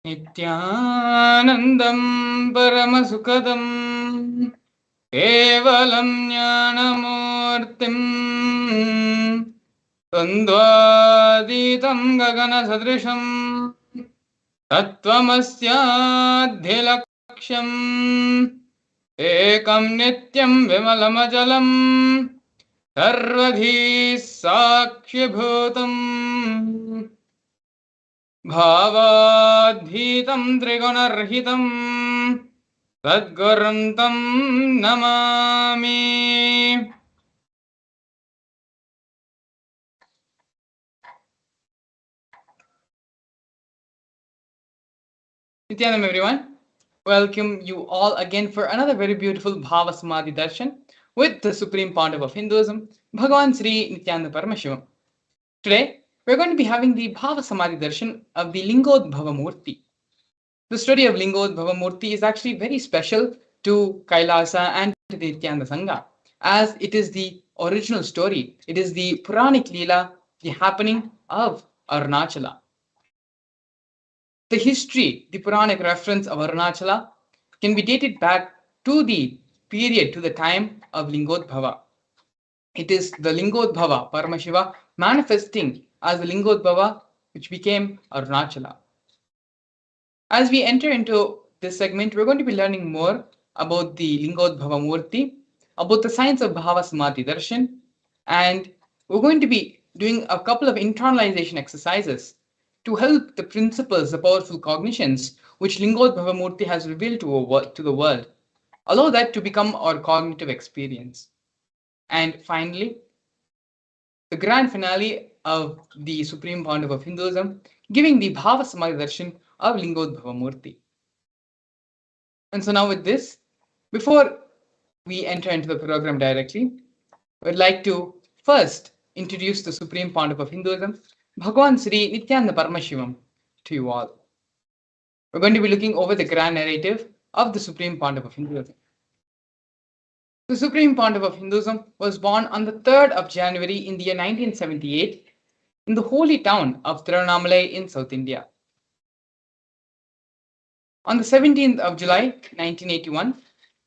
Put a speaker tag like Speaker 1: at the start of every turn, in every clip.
Speaker 1: Nithyanandam Paramasukadam Kevalam Jnanamurtim Tandvaditam Gagana Sadrisham Tattvamasyadhyalaksham Ekam Nityam Vimalamajalam Sarvadhi Sakshibhutam Bhavadhitam Trigunarhitam Tadgurantam Namami. Nithyanam everyone. Welcome you all again for another very beautiful Bhava Samadhi Darshan with the Supreme Pontiff of Hinduism, Bhagavan Sri Nithyananda Paramashivam. Today, we're going to be having the Bhava Samadhi Darshan of the Lingodbhava Murthy. The study of Lingodbhava Murthy is actually very special to Kailasa and to the Nithyananda Sangha, as it is the original story. It is the Puranic Leela, the happening of Arunachala. The history, the Puranic reference of Arunachala can be dated back to the period, to the time of Lingodbhava. It is the Lingodbhava, Paramashiva, manifesting as the Lingodbhava which became Arunachala. As we enter into this segment, we're going to be learning more about the Lingodbhava Murti, about the science of Bhava Samadhi Darshan, and we're going to be doing a couple of internalization exercises to help the principles, the powerful cognitions, which Lingodbhava Murti has revealed to the world, allow that to become our cognitive experience. And finally, the grand finale of the Supreme Pontiff of Hinduism, giving the Bhava Samadhi Darshan of Lingodbhava Murti. And so now with this, before we enter into the program directly, we'd like to first introduce the Supreme Pontiff of Hinduism, Bhagavan Sri Nithyananda Paramashivam, to you all. We're going to be looking over the grand narrative of the Supreme Pontiff of Hinduism. The Supreme Pontiff of Hinduism was born on the 3rd of January in the year 1978 in the holy town of Tiruvannamalai in South India. On the 17th of July 1981,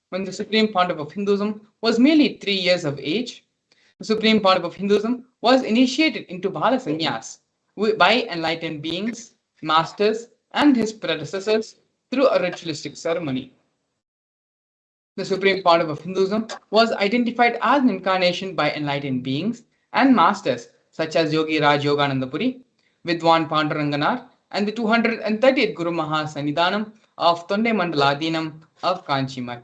Speaker 1: when the Supreme Pontiff of Hinduism was merely 3 years of age, the Supreme Pontiff of Hinduism was initiated into Bala Sannyas by enlightened beings, masters, and his predecessors through a ritualistic ceremony. The Supreme Pontiff of Hinduism was identified as an incarnation by enlightened beings and masters such as Yogi Raj Yogananda Puri, Vidwan Panduranganar, and the 230th Guru Maha Sannidhanam of Tonde Mandaladinam of Kanchi Math.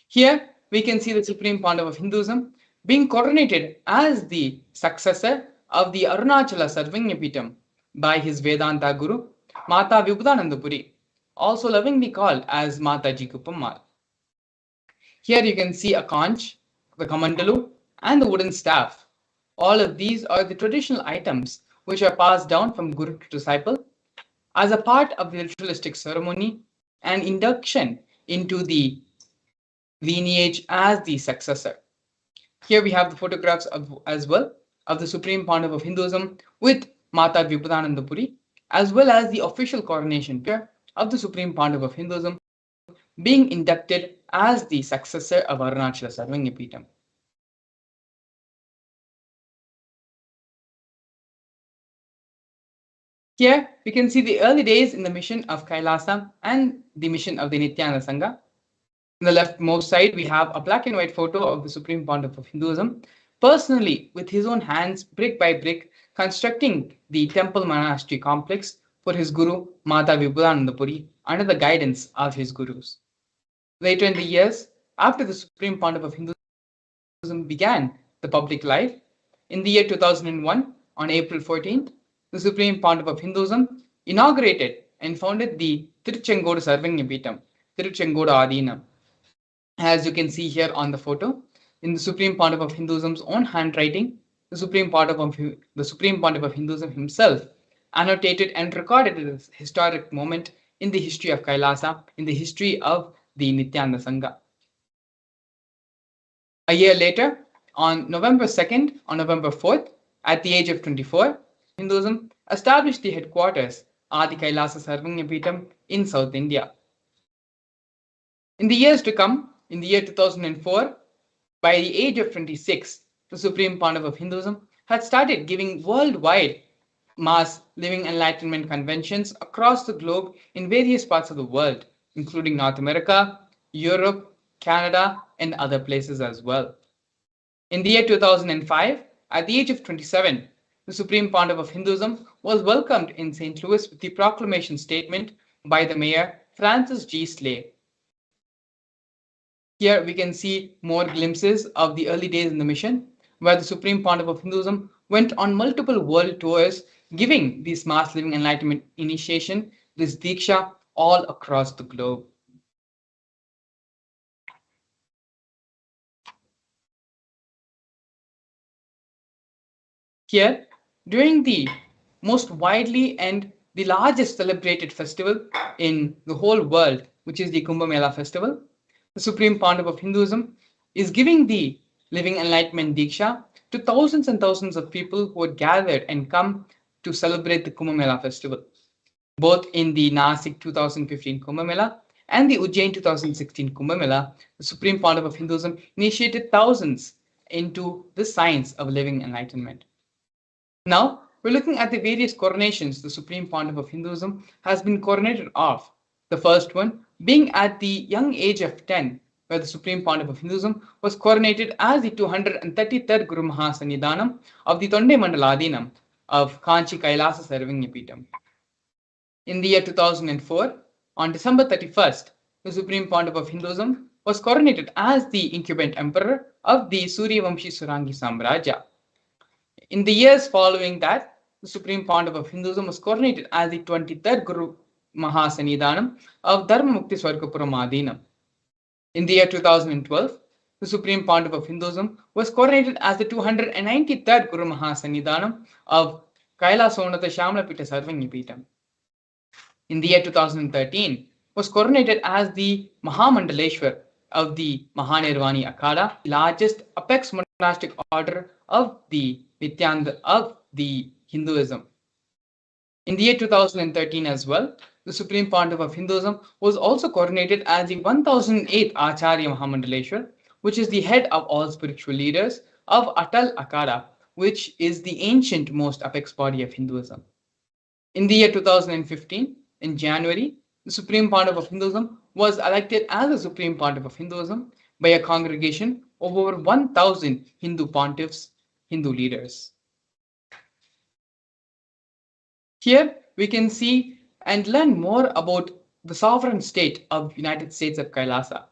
Speaker 1: Here we can see the Supreme Pontiff of Hinduism being coronated as the successor of the Arunachala Sarvanyapitam by his Vedanta Guru, Mata Vibhudananda Puri, also lovingly called as Mataji Kupammal. Here you can see a conch, the kamandalu, and the wooden staff. All of these are the traditional items which are passed down from Guru to disciple as a part of the ritualistic ceremony and induction into the lineage as the successor. Here we have the photographs as well of the Supreme Pontiff of Hinduism with Mata Vibhudananda Puri, as well as the official coronation picture of the Supreme Pontiff of Hinduism being inducted as the successor of Arunachala Sarvanyapitam. Here we can see the early days in the mission of Kailasa and the mission of the Nithyananda Sangha. On the leftmost side, we have a black and white photo of the Supreme Pontiff of Hinduism, personally with his own hands, brick by brick, constructing the temple monastery complex for his Guru, Mata Vibhudananda Puri, under the guidance of his Gurus. Later in the years, after the Supreme Pontiff of Hinduism began the public life, in the year 2001, on April 14th, the Supreme Pontiff of Hinduism inaugurated and founded the Tiruchengodu Sarvanyapitam, Tiruchengodu Adinam. As you can see here on the photo, in the Supreme Pontiff of Hinduism's own handwriting, the Supreme Pontiff of Hinduism himself annotated and recorded this historic moment in the history of Kailasa, in the history of the Nithyananda Sangha. A year later, on November 2nd, on November 4th, At the age of 24, Hinduism established the headquarters, Adi Kailasa Sarvagyapitam, in South India. In the years to come, in the year 2004, by the age of 26, the Supreme Pandav of Hinduism had started giving worldwide mass living enlightenment conventions across the globe in various parts of the world, including North America, Europe, Canada, and other places as well. In the year 2005, at the age of 27, the Supreme Pandav of Hinduism was welcomed in St. Louis with the proclamation statement by the mayor Francis G. Slay. Here we can see more glimpses of the early days in the mission, where the Supreme Pandav of Hinduism went on multiple world tours, giving this mass living enlightenment initiation, this Diksha, all across the globe. Here, during the most widely and the largest celebrated festival in the whole world, which is the Kumbh Mela festival, the Supreme Pandav of Hinduism is giving the living enlightenment Diksha to thousands and thousands of people who had gathered and come to celebrate the Kumbh Mela festival, both in the Nasik 2015 Kumbh Mela and the Ujjain 2016 Kumbh Mela. The Supreme Pandav of Hinduism initiated thousands into the science of living enlightenment. Now, we're looking at the various coronations the Supreme Pandav of Hinduism has been coronated of. The first one being at the young age of 10, where the Supreme Pandav of Hinduism was coronated as the 233rd Guru Mahasannidhanam of the Tonde Mandaladinam of Kanchi Kailasa Sarvagyapitam. In the year 2004, on December 31st, the Supreme Pandav of Hinduism was coronated as the incumbent emperor of the Suryavamshi Surangi Samrajya. In the years following that, the Supreme Pandav of Hinduism was coronated as the 23rd Guru Mahasannidhanam of Dharma Mukti Swargapuram Adinam. In the year 2012, the Supreme Pandav of Hinduism was coronated as the 293rd Guru Mahasannidhanam of Kailasonatha Shamlapita Sarvagyapitam. In the year 2013, was coronated as the Mahamandaleshwar of the Mahanirvani Akhada, the largest apex monastic order of the Nithyananda of the Hinduism. In the year 2013 as well, the Supreme Pandav of Hinduism was also coronated as the 1008th Acharya Mahamandaleshwar, which is the head of all spiritual leaders of Atal Akhada, which is the ancient most apex body of Hinduism. In the year 2015, in January, the Supreme Pandav of Hinduism was elected as the Supreme Pandav of Hinduism by a congregation of over 1,000 Hindu pontiffs, Hindu leaders. Here we can see and learn more about the sovereign state of United States of Kailasa.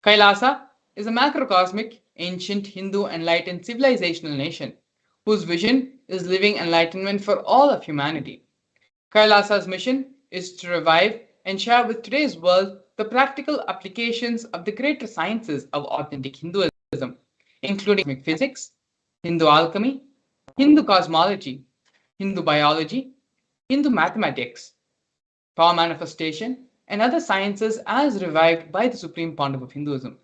Speaker 1: Kailasa is a macrocosmic, ancient Hindu enlightened civilizational nation whose vision is living enlightenment for all of humanity. Kailasa's mission is to revive and share with today's world the practical applications of the greater sciences of authentic Hinduism, including physics, Hindu alchemy, Hindu cosmology, Hindu biology, Hindu mathematics, power manifestation, and other sciences as revived by the Supreme Pandav of Hinduism.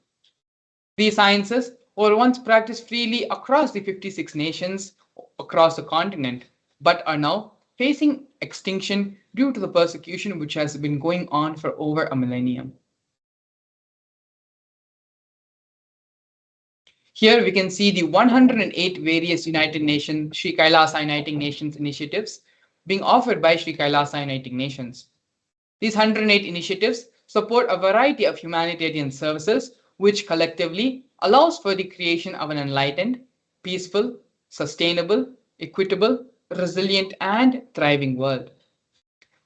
Speaker 1: These sciences were once practiced freely across the 56 nations across the continent, but are now facing extinction due to the persecution which has been going on for over a millennium. Here we can see the 108 various United Nations Sri Kailasa Uniting Nations initiatives being offered by Sri Kailasa Uniting Nations. These 108 initiatives support a variety of humanitarian services which collectively allows for the creation of an enlightened, peaceful, sustainable, equitable, resilient, and thriving world.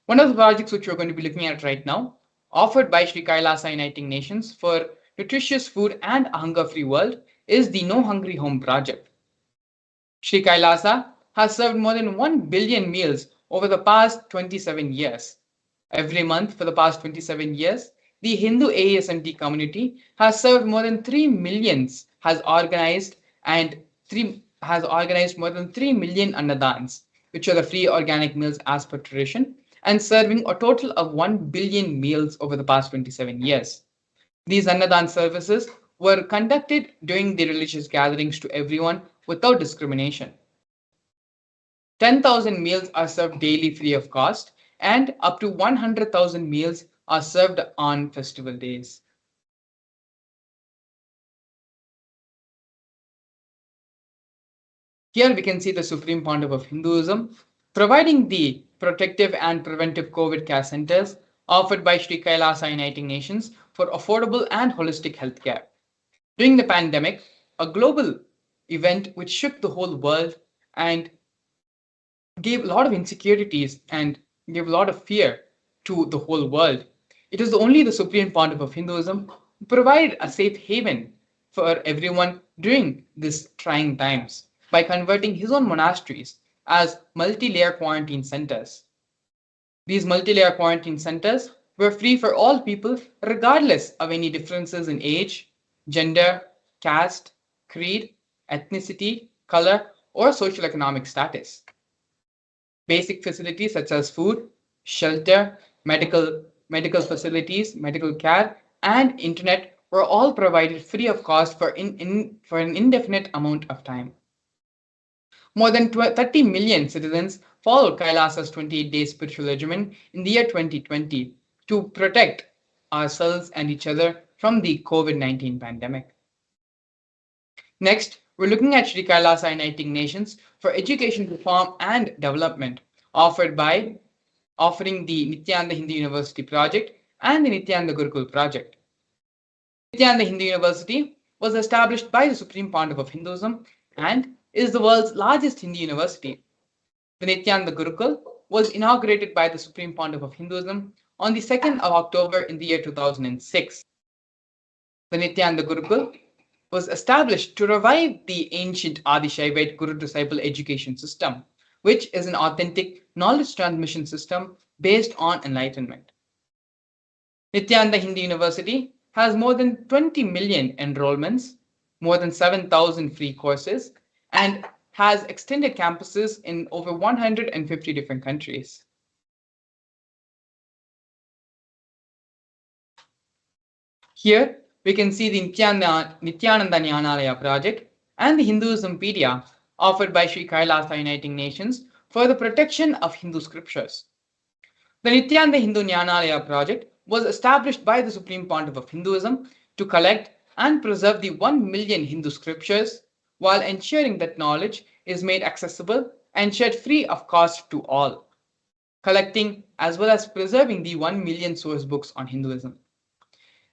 Speaker 1: One of the projects which we're going to be looking at right now, offered by Sri Kailasa Uniting Nations for nutritious food and a hunger-free world, is the No Hungry Home project. Sri Kailasa has served more than 1 billion meals over the past 27 years. Every month for the past 27 years, the Hindu ASMT community has served more than 3 millions, has organized more than 3 million annadans, which are the free organic meals as per tradition, and serving a total of 1 billion meals over the past 27 years. These annadan services were conducted during the religious gatherings to everyone without discrimination. 10,000 meals are served daily free of cost, and up to 100,000 meals are served on festival days. Here we can see the Supreme Pontiff of Hinduism providing the protective and preventive COVID care centers offered by Sri Kailasa Uniting Nations for affordable and holistic healthcare. During the pandemic, a global event which shook the whole world and gave a lot of insecurities and gave a lot of fear to the whole world. It is only the Supreme Pontiff of Hinduism who provided a safe haven for everyone during these trying times by converting his own monasteries as multi-layer quarantine centers. These multi-layer quarantine centers were free for all people regardless of any differences in age, gender, caste, creed, ethnicity, color, or social economic status. Basic facilities such as food, shelter, medical facilities, medical care, and internet were all provided free of cost for an indefinite amount of time. More than 30 million citizens followed Kailasa's 28-day spiritual regimen in the year 2020 to protect ourselves and each other from the COVID-19 pandemic. Next, we're looking at Sri Kailasa Uniting Nations for Education Reform and Development, offering the Nithyananda Hindu University project and the Nithyananda Gurukul project. Nithyananda Hindu University was established by the Supreme Pontiff of Hinduism and is the world's largest Hindu university. The Nithyananda Gurukul was inaugurated by the Supreme Pontiff of Hinduism on the 2nd of October in the year 2006. The Nithyananda Gurukul was established to revive the ancient Adi-Shaivite Guru-disciple education system, which is an authentic knowledge transmission system based on enlightenment. Nithyananda Hindu University has more than 20 million enrollments, more than 7,000 free courses, and has extended campuses in over 150 different countries. Here, we can see the Nithyananda Jnanalaya project and the Hinduismpedia offered by Sri Kailasa Uniting Nations for the protection of Hindu scriptures. The Nithyananda Hindu Jnanalaya project was established by the Supreme Pontiff of Hinduism to collect and preserve the 1 million Hindu scriptures while ensuring that knowledge is made accessible and shared free of cost to all, collecting as well as preserving the 1 million source books on Hinduism.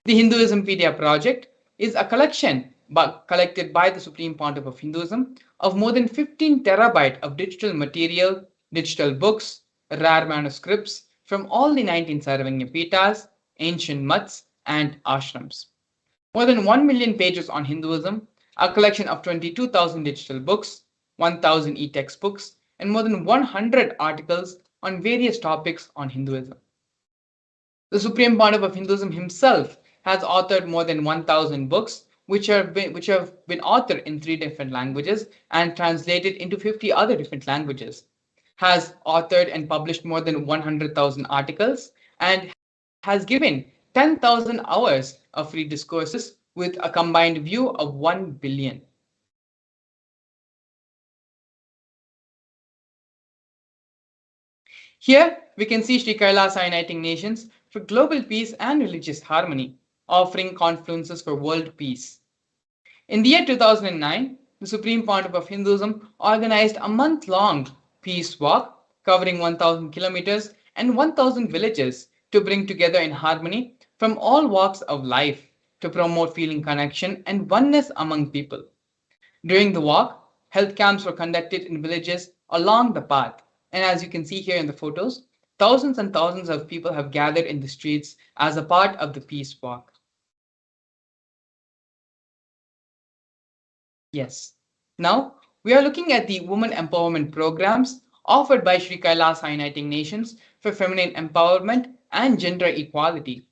Speaker 1: The Hinduismpedia project is a collection collected by the Supreme Pontiff of Hinduism of more than 15 terabyte of digital material, digital books, rare manuscripts from all the 19 Sarvanya Pitas, ancient mutts, and ashrams. More than 1 million pages on Hinduism, a collection of 22,000 digital books, 1,000 e-textbooks, and more than 100 articles on various topics on Hinduism. The Supreme Pontiff of Hinduism himself has authored more than 1,000 books, which have been authored in 3 different languages and translated into 50 other different languages, has authored and published more than 100,000 articles, and has given 10,000 hours of free discourses with a combined view of 1 billion. Here, we can see Sri Kailasa Uniting Nations for global peace and religious harmony, offering confluences for world peace. In the year 2009, the Supreme Pontiff of Hinduism organized a month-long peace walk covering 1,000 kilometers and 1,000 villages to bring together in harmony from all walks of life to promote feeling connection and oneness among people. During the walk, health camps were conducted in villages along the path. And as you can see here in the photos, thousands and thousands of people have gathered in the streets as a part of the peace walk. Yes. Now, we are looking at the women empowerment programs offered by Sri Kailasa Uniting Nations for feminine empowerment and gender equality.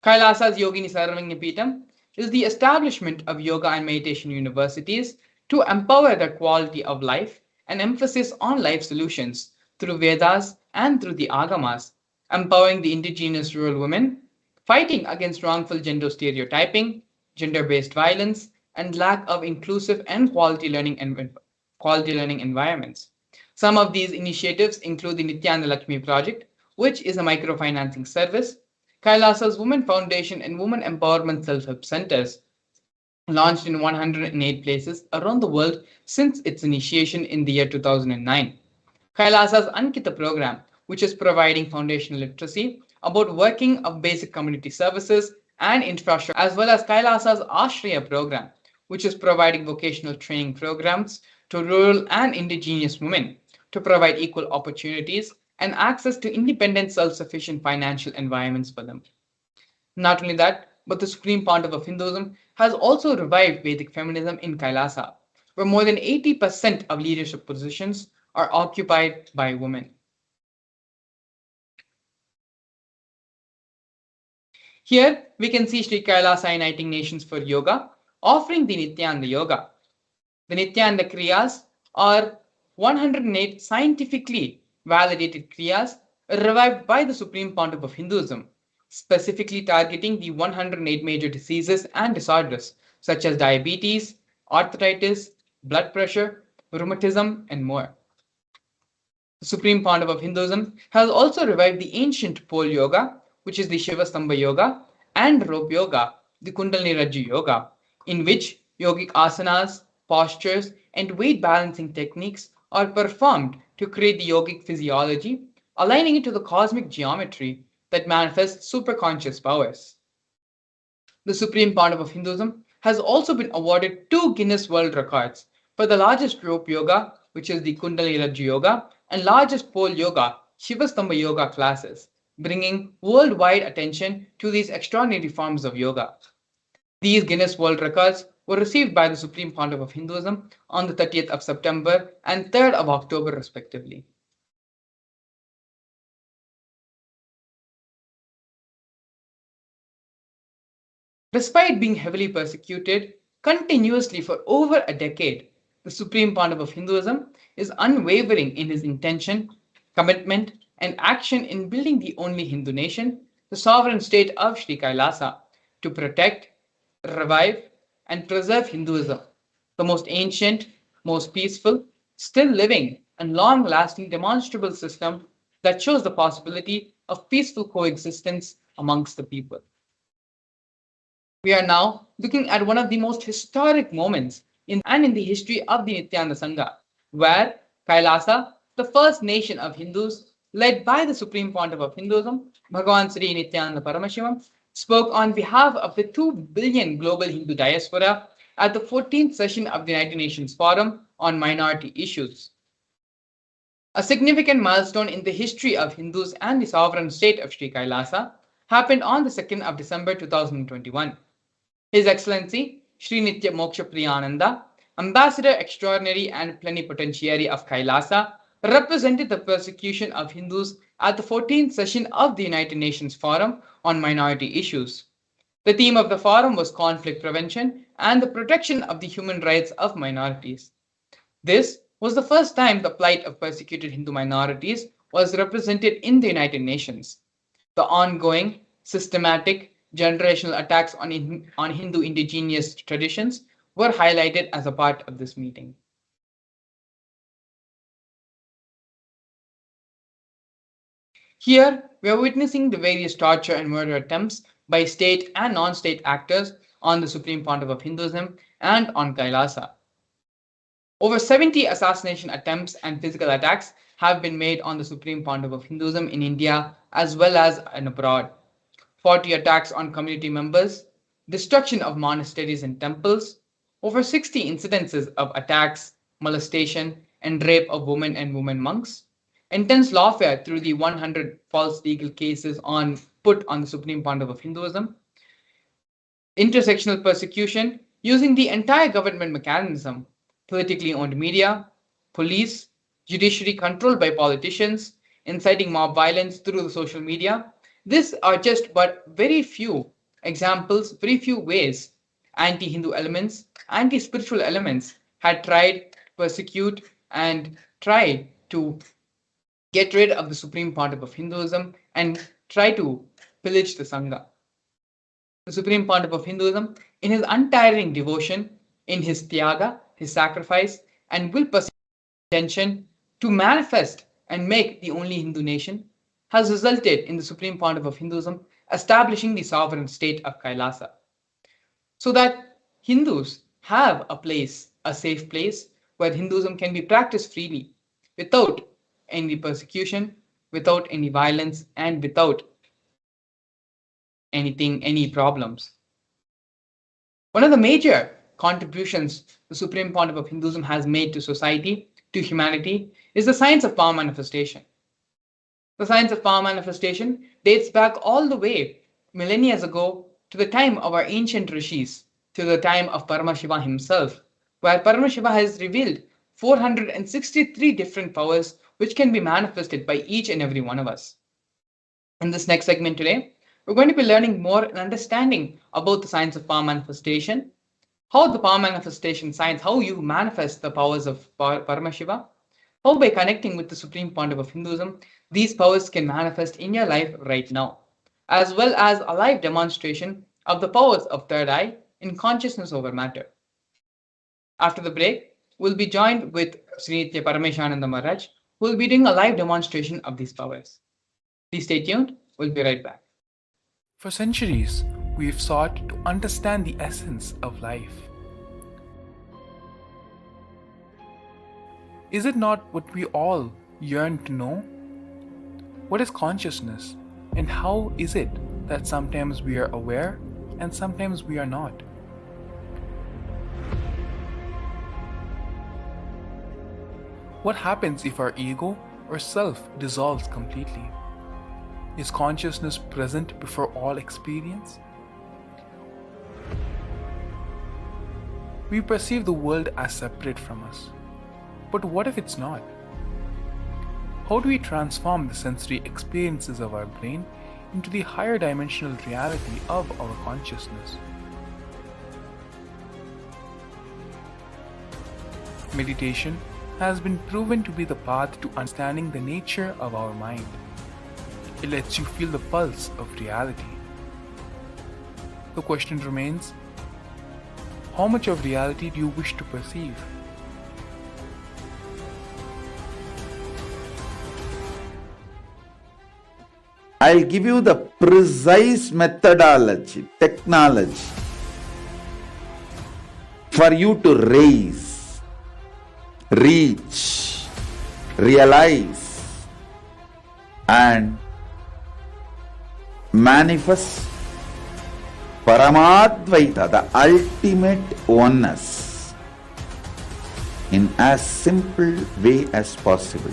Speaker 1: Kailasa's Yogini Sarvagnapeetham is the establishment of yoga and meditation universities to empower the quality of life and emphasis on life solutions through Vedas and through the Agamas, empowering the indigenous rural women, fighting against wrongful gender stereotyping, gender-based violence, and lack of inclusive and quality learning environments. Some of these initiatives include the Nithyananda Lakshmi project, which is a microfinancing service, Kailasa's Women Foundation and Women Empowerment Self-Help Centers, launched in 108 places around the world since its initiation in the year 2009. Kailasa's Ankita program, which is providing foundational literacy about working of basic community services and infrastructure, as well as Kailasa's Ashraya program, which is providing vocational training programs to rural and indigenous women to provide equal opportunities and access to independent, self-sufficient financial environments for them. Not only that, but the Supreme Pontiff of Hinduism has also revived Vedic feminism in Kailasa, where more than 80% of leadership positions are occupied by women. Here we can see Sri Kailasa Uniting Nations for Yoga offering the Nityananda Yoga. The Nityananda Kriyas are 108 scientifically validated Kriyas revived by the Supreme Pontiff of Hinduism, specifically targeting the 108 major diseases and disorders such as diabetes, arthritis, blood pressure, rheumatism, and more. The Supreme Pontiff of Hinduism has also revived the ancient pole yoga, which is the Shiva Stambha yoga, and rope yoga, the Kundalini Rajju yoga, in which yogic asanas, postures, and weight balancing techniques are performed to create the yogic physiology, aligning it to the cosmic geometry that manifests superconscious powers. The Supreme Pontiff of Hinduism has also been awarded 2 Guinness World Records for the largest rope yoga, which is the Kundalini Rajju yoga, and largest pole yoga, Shivastamba yoga classes, bringing worldwide attention to these extraordinary forms of yoga. These Guinness World Records were received by the Supreme Pontiff of Hinduism on the 30th of September and 3rd of October, respectively. Despite being heavily persecuted continuously for over a decade, the Supreme Pontiff of Hinduism is unwavering in his intention, commitment, and action in building the only Hindu nation, the sovereign state of Sri Kailasa, to protect, revive, and preserve Hinduism, the most ancient, most peaceful, still living, and long lasting demonstrable system that shows the possibility of peaceful coexistence amongst the people. We are now looking at one of the most historic moments in the history of the Nityananda Sangha, where Kailasa, the first nation of Hindus, led by the Supreme Pontiff of Hinduism, Bhagavan Sri Nithyananda Paramashivam, spoke on behalf of the 2 billion global Hindu diaspora at the 14th session of the United Nations Forum on Minority Issues. A significant milestone in the history of Hindus and the sovereign state of Sri Kailasa happened on the 2nd of December 2021. His Excellency Sri Nitya Moksha Priyananda, Ambassador Extraordinary and Plenipotentiary of Kailasa, represented the persecution of Hindus at the 14th session of the United Nations Forum on Minority Issues. The theme of the forum was conflict prevention and the protection of the human rights of minorities. This was the first time the plight of persecuted Hindu minorities was represented in the United Nations. The ongoing, systematic, generational attacks on Hindu indigenous traditions were highlighted as a part of this meeting. Here, we are witnessing the various torture and murder attempts by state and non-state actors on the Supreme Pontiff of Hinduism and on Kailasa. Over 70 assassination attempts and physical attacks have been made on the Supreme Pontiff of Hinduism in India as well as in abroad. 40 attacks on community members, destruction of monasteries and temples, over 60 incidences of attacks, molestation, and rape of women and women monks, intense lawfare through the 100 false legal cases put on the Supreme Pontiff of Hinduism, intersectional persecution using the entire government mechanism, politically owned media, police, judiciary controlled by politicians, inciting mob violence through the social media. These are just but very few examples, very few ways anti-Hindu elements, anti-spiritual elements had tried to persecute and try to get rid of the Supreme Pontiff of Hinduism and try to pillage the Sangha. The Supreme Pontiff of Hinduism, in his untiring devotion, in his tyaga, his sacrifice, and will persist intention, to manifest and make the only Hindu nation has resulted in the Supreme Pontiff of Hinduism establishing the sovereign state of Kailasa, so that Hindus have a place, a safe place where Hinduism can be practiced freely without any persecution, without any violence, and without any problems. One of the major contributions the Supreme Pontiff of Hinduism has made to society, to humanity, is the science of power manifestation. The science of power manifestation dates back all the way millennia ago to the time of our ancient rishis, to the time of Paramashiva himself, where Paramashiva has revealed 463 different powers which can be manifested by each and every one of us. In this next segment today, we're going to be learning more and understanding about the science of power manifestation, how the power manifestation science, how you manifest the powers of Paramashiva, how by connecting with the Supreme Pontiff of Hinduism, these powers can manifest in your life right now, as well as a live demonstration of the powers of third eye in consciousness over matter. After the break, we'll be joined with Sri Nithya Parameshananda Maharaj, who will be doing a live demonstration of these powers. Please stay tuned, we'll be right back.
Speaker 2: For centuries, we've sought to understand the essence of life. Is it not what we all yearn to know? What is consciousness, and how is it that sometimes we are aware and sometimes we are not? What happens if our ego or self dissolves completely? Is consciousness present before all experience? We perceive the world as separate from us. But what if it's not? How do we transform the sensory experiences of our brain into the higher dimensional reality of our consciousness? Meditation has been proven to be the path to understanding the nature of our mind. It lets you feel the pulse of reality. The question remains, how much of reality do you wish to perceive?
Speaker 3: I'll give you the precise methodology, technology for you to raise, reach, realize, and manifest Paramadvaita, the ultimate oneness, in as simple way as possible.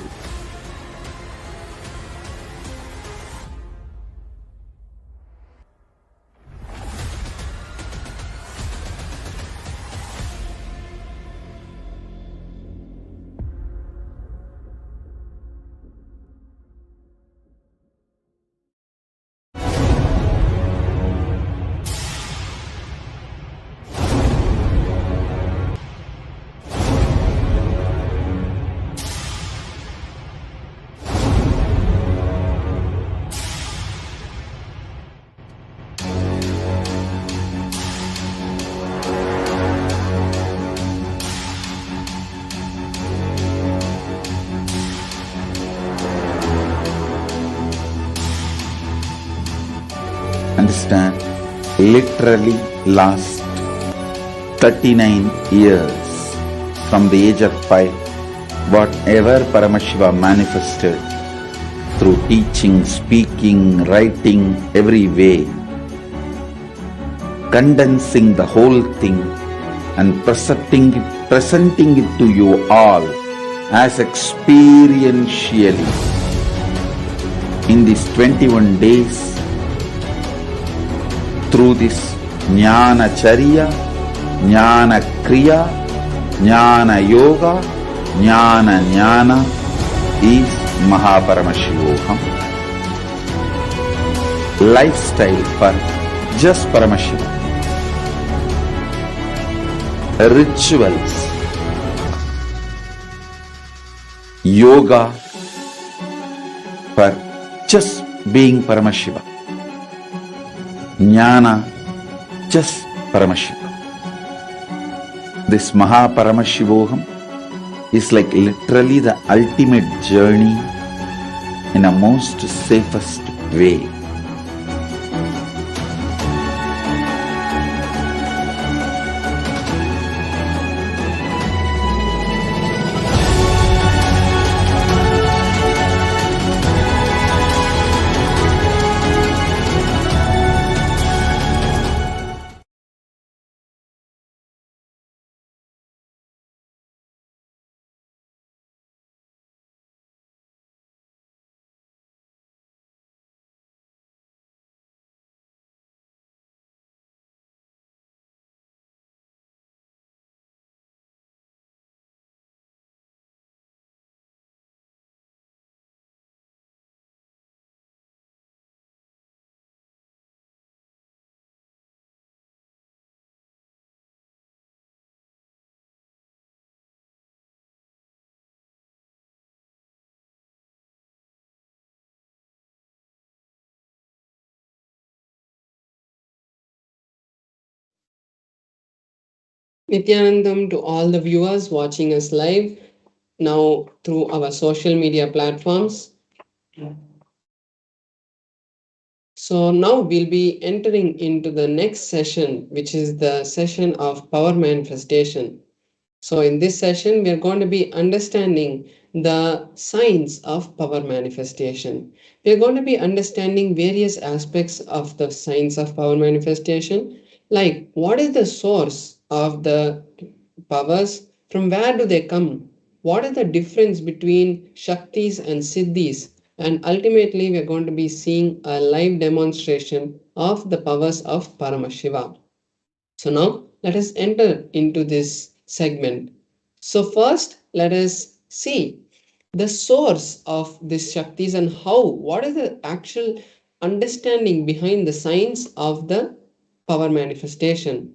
Speaker 3: Understand, literally last 39 years from the age of 5, whatever Paramashiva manifested through teaching, speaking, writing, every way, condensing the whole thing and presenting it to you all as experientially in these 21 days through this Jnana Charya, Jnana Kriya, Jnana Yoga, Jnana is Mahaparamashivoham. Lifestyle for just Paramashiva. Rituals, yoga for just being Paramashiva. Jnana, just Paramashiva. This Mahaparamashivoham is like literally the ultimate journey in a most safest way.
Speaker 4: Nithyanandam to all the viewers watching us live now through our social media platforms. So now we'll be entering into the next session, which is the session of power manifestation. So in this session, we are going to be understanding the science of power manifestation. We are going to be understanding various aspects of the science of power manifestation, like what is the source of the powers, from where do they come, what is the difference between Shaktis and Siddhis, and ultimately we are going to be seeing a live demonstration of the powers of Paramashivam. So now let us enter into this segment. So first let us see the source of these Shaktis and how, what is the actual understanding behind the science of the power manifestation.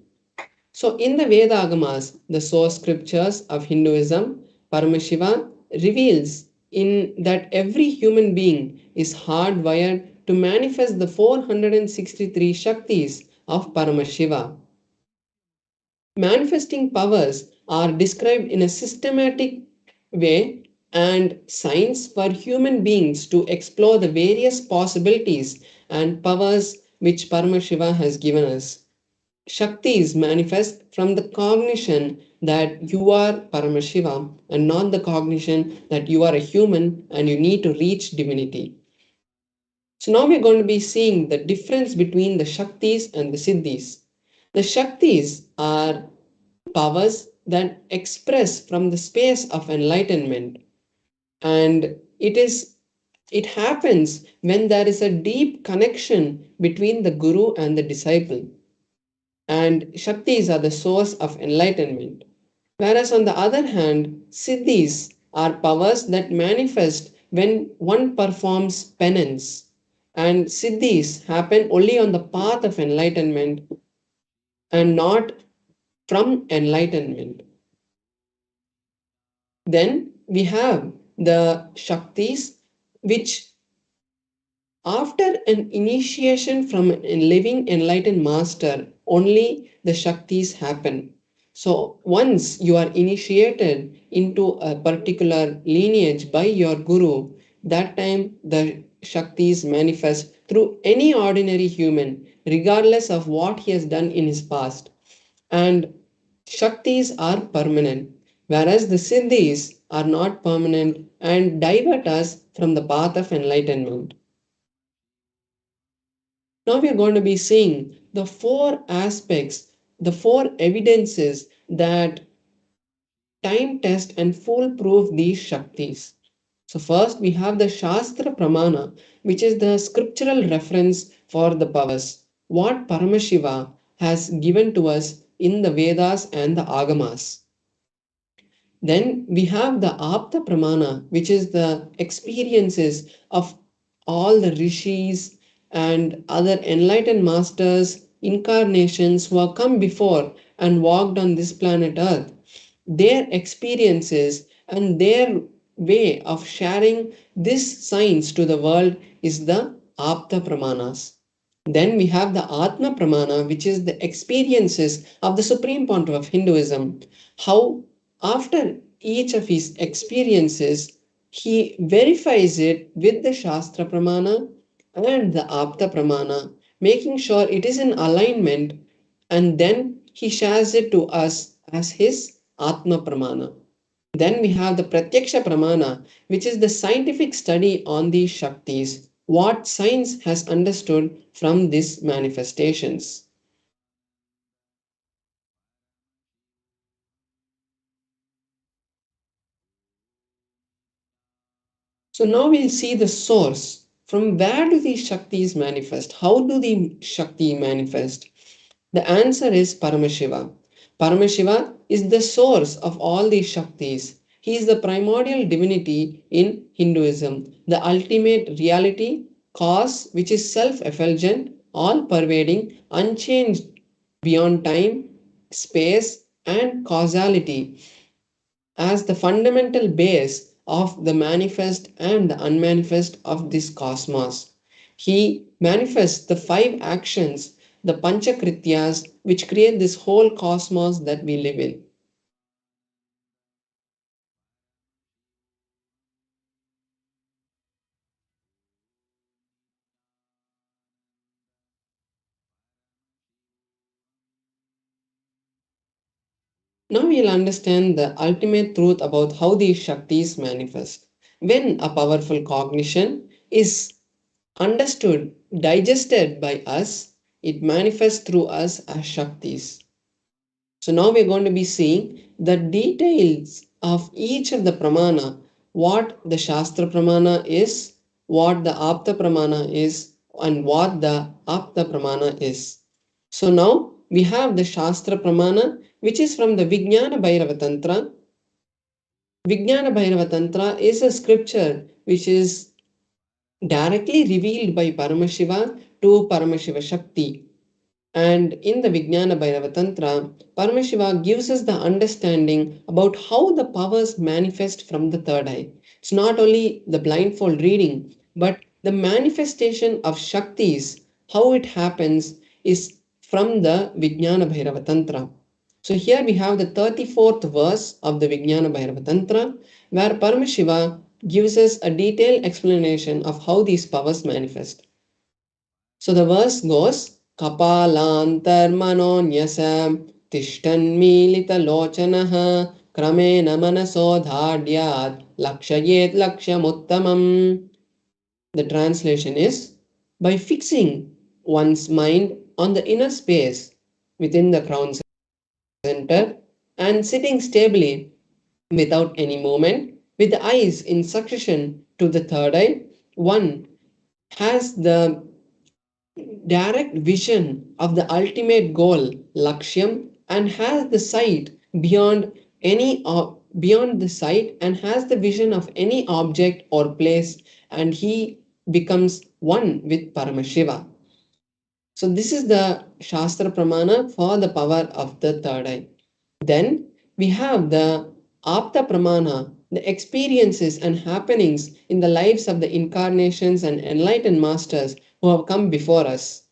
Speaker 4: So in the Veda Agamas, the source scriptures of Hinduism, Paramashiva reveals in that every human being is hardwired to manifest the 463 Shaktis of Paramashiva. Manifesting powers are described in a systematic way and science for human beings to explore the various possibilities and powers which Paramashiva has given us. Shaktis manifest from the cognition that you are Paramashiva and not the cognition that you are a human and you need to reach divinity. So now we're going to be seeing the difference between the Shaktis and the Siddhis. The Shaktis are powers that express from the space of enlightenment, and it happens when there is a deep connection between the guru and the disciple, and Shaktis are the source of enlightenment. Whereas on the other hand, Siddhis are powers that manifest when one performs penance, and Siddhis happen only on the path of enlightenment and not from enlightenment. Then we have the Shaktis, which after an initiation from a living enlightened master, only the Shaktis happen. So once you are initiated into a particular lineage by your guru, that time the Shaktis manifest through any ordinary human, regardless of what he has done in his past. And Shaktis are permanent, whereas the Siddhis are not permanent and divert us from the path of enlightenment. Now we are going to be seeing the four aspects, the four evidences that time test and foolproof these Shaktis. So, first we have the Shastra Pramana, which is the scriptural reference for the powers, what Paramashiva has given to us in the Vedas and the Agamas. Then we have the Apta Pramana, which is the experiences of all the rishis and other enlightened masters, incarnations who have come before and walked on this planet Earth. Their experiences and their way of sharing this science to the world is the Apta Pramanas. Then we have the Atma Pramana, which is the experiences of the Supreme Pontiff of Hinduism. How, after each of his experiences, he verifies it with the Shastra Pramana and the Apta Pramana, making sure it is in alignment, and then he shares it to us as his Atma Pramana. Then we have the Pratyaksha Pramana, which is the scientific study on these Shaktis, what science has understood from these manifestations. So now we'll see the source. From where do these Shaktis manifest? How do the Shakti manifest? The answer is Paramashiva. Paramashiva is the source of all these Shaktis. He is the primordial divinity in Hinduism, the ultimate reality, cause which is self effulgent, all pervading, unchanged beyond time, space, and causality as the fundamental base of the manifest and the unmanifest of this cosmos. He manifests the five actions, the Panchakrityas, which create this whole cosmos that we live in. Now we'll understand the ultimate truth about how these Shaktis manifest. When a powerful cognition is understood, digested by us, it manifests through us as Shaktis. So now we're going to be seeing the details of each of the pramana, what the Shastra pramana is, what the Apta pramana is, and what the Apta pramana is. So now we have the Shastra pramana, which is from the Vijnana Bhairava Tantra. Vijnana Bhairava Tantra is a scripture which is directly revealed by Paramashiva to Paramashiva Shakti. And in the Vijnana Bhairava Tantra, Paramashiva gives us the understanding about how the powers manifest from the third eye. It's not only the blindfold reading, but the manifestation of Shaktis, how it happens, is from the Vijnana Bhairava Tantra. So here we have the 34th verse of the Vijnana Bhairava Tantra, where Paramashiva gives us a detailed explanation of how these powers manifest. So the verse goes, Kapalantarmanonyasa Tishtanmilitalochanaha Kramena manasodhadyat Lakshayet lakshamuttamam. The translation is, by fixing one's mind on the inner space within the crown center and sitting stably without any movement, with the eyes in succession to the third eye, one has the direct vision of the ultimate goal, Lakshyam, and has the sight beyond beyond the sight and has the vision of any object or place, and he becomes one with Paramashiva. So this is the Shastra Pramana for the power of the third eye. Then we have the Apta Pramana, the experiences and happenings in the lives of the incarnations and enlightened masters who have come before us.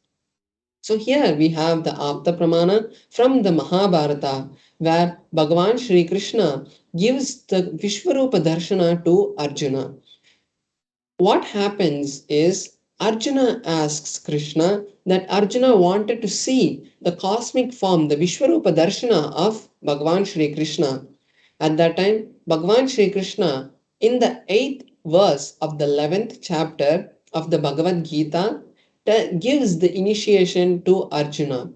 Speaker 4: So here we have the Apta Pramana from the Mahabharata, where Bhagavan Sri Krishna gives the Vishwarupa Darshana to Arjuna. What happens is Arjuna asks Krishna that Arjuna wanted to see the cosmic form, the Vishwarupa Darshana of Bhagavan Sri Krishna. At that time, Bhagavan Sri Krishna, in the 8th verse of the 11th chapter of the Bhagavad Gita, gives the initiation to Arjuna.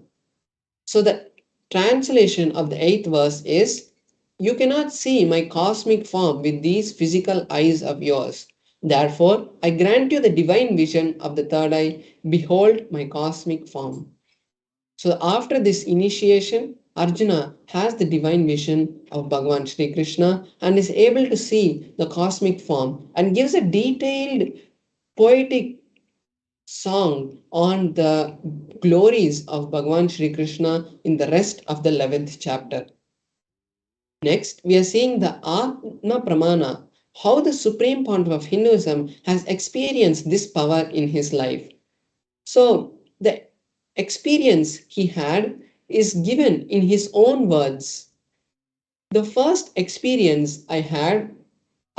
Speaker 4: So the translation of the 8th verse is, you cannot see my cosmic form with these physical eyes of yours. Therefore, I grant you the divine vision of the third eye. Behold my cosmic form. So after this initiation, Arjuna has the divine vision of Bhagavan Sri Krishna and is able to see the cosmic form and gives a detailed poetic song on the glories of Bhagavan Sri Krishna in the rest of the 11th chapter. Next, we are seeing the Atma Pramana, how the Supreme Pontiff of Hinduism has experienced this power in his life. So, the experience he had is given in his own words. The first experience I had,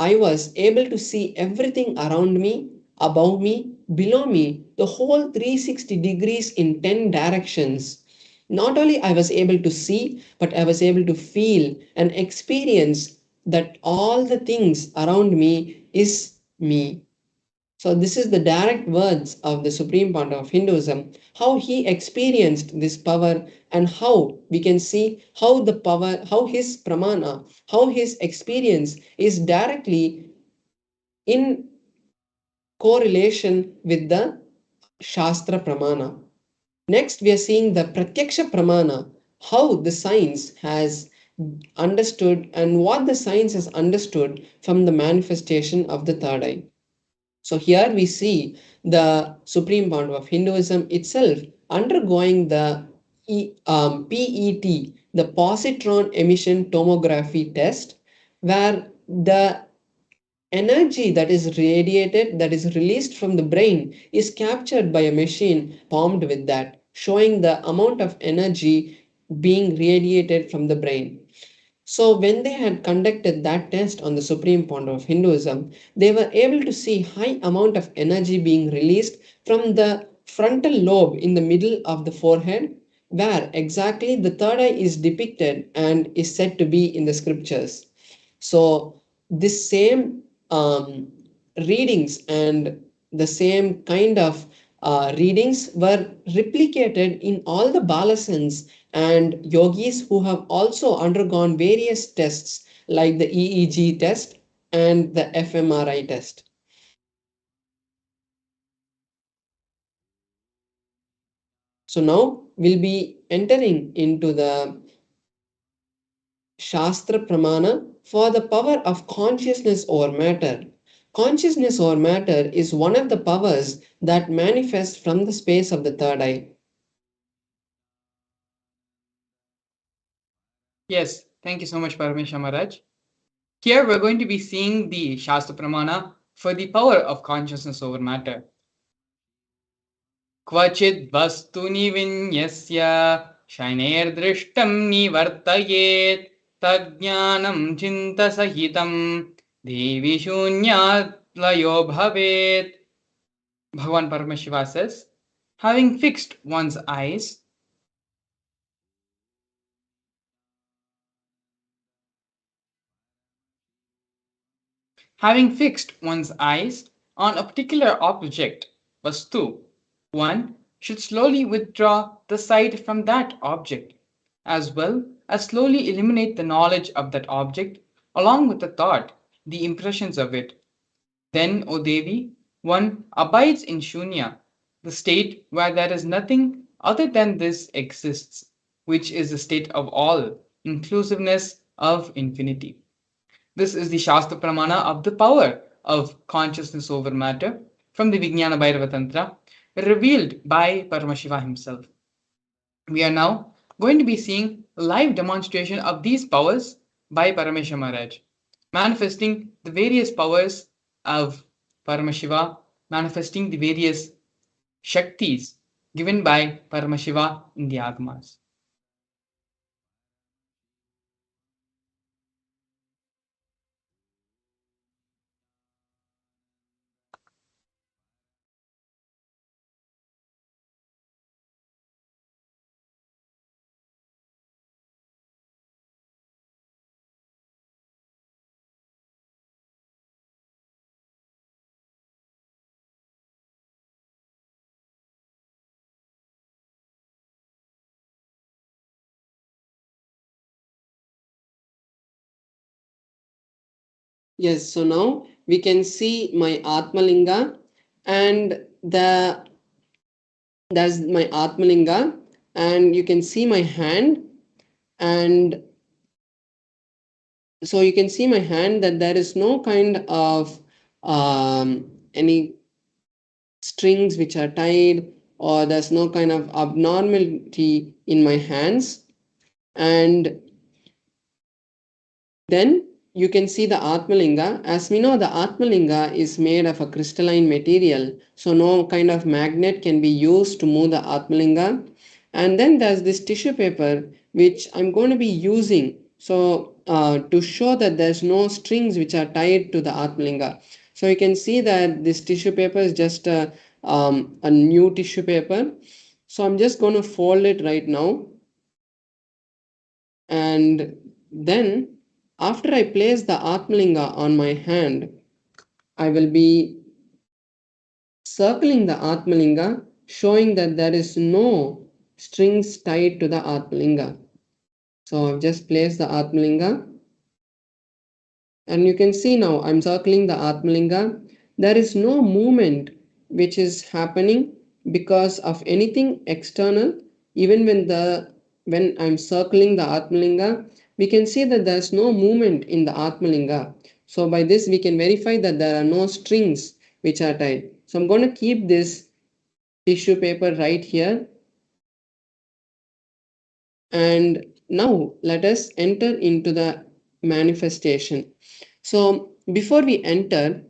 Speaker 4: I was able to see everything around me, above me, below me, the whole 360 degrees in 10 directions. Not only I was able to see, but I was able to feel and experience that all the things around me is me. So this is the direct words of the Supreme Pontiff of Hinduism, how he experienced this power and how we can see how the power, how his pramana, how his experience is directly in correlation with the Shastra Pramana. Next, we are seeing the Pratyaksha Pramana, how the science has understood and what the science has understood from the manifestation of the third eye. So here we see the Supreme Pontiff of Hinduism itself undergoing the PET, the positron emission tomography test, where the energy that is radiated, that is released from the brain, is captured by a machine formed with that, showing the amount of energy being radiated from the brain. So when they had conducted that test on the Supreme Pontiff of Hinduism, they were able to see high amount of energy being released from the frontal lobe in the middle of the forehead, where exactly the third eye is depicted and is said to be in the scriptures. So this same readings and the same kind of readings were replicated in all the balasans and yogis who have also undergone various tests like the EEG test and the fMRI test. So now we'll be entering into the Shastra Pramana for the power of consciousness over matter. Consciousness over matter is one of the powers that manifest from the space of the third eye.
Speaker 1: Yes, thank you so much, Paramesha Maharaj. Here we're going to be seeing the Shastra Pramana for the power of consciousness over matter. Kvachid vastuni vinyasya shaineerdrishtam nivartayet tadjnanam chinta sahitam devi shunyat layo bhavet. Bhagavan Paramashiva says, having fixed one's eyes, having fixed one's eyes on a particular object, vastu, one should slowly withdraw the sight from that object, as well as slowly eliminate the knowledge of that object along with the thought, the impressions of it. Then, O Devi, one abides in Shunya, the state where there is nothing other than this exists, which is the state of all, inclusiveness of infinity. This is the Shastra Pramana of the power of consciousness over matter from the Vijnana Bhairava Tantra, revealed by Paramashiva himself. We are now going to be seeing a live demonstration of these powers by Paramesha Maharaj, manifesting the various powers of Paramashiva, manifesting the various Shaktis given by Paramashiva in the Agamas.
Speaker 4: Yes, so now we can see my Atmalinga and that's my Atmalinga, and you can see my hand, and so you can see my hand that there is no kind of any strings which are tied, or there's no kind of abnormality in my hands. And then you can see the Atmalinga. As we know, the Atmalinga is made of a crystalline material, so no kind of magnet can be used to move the Atmalinga. And then there's this tissue paper which I'm going to be using So to show that there's no strings which are tied to the Atmalinga. So you can see that this tissue paper is just a new tissue paper. So I'm just going to fold it right now. And then after I place the Atmalinga on my hand, I will be circling the Atmalinga, showing that there is no strings tied to the Atmalinga. So I've just placed the Atmalinga, and you can see now I'm circling the Atmalinga. There is no movement which is happening because of anything external. Even when I'm circling the Atmalinga, we can see that there's no movement in the Atmalinga. So by this we can verify that there are no strings which are tied. So I'm going to keep this tissue paper right here, and now let us enter into the manifestation. So before we enter,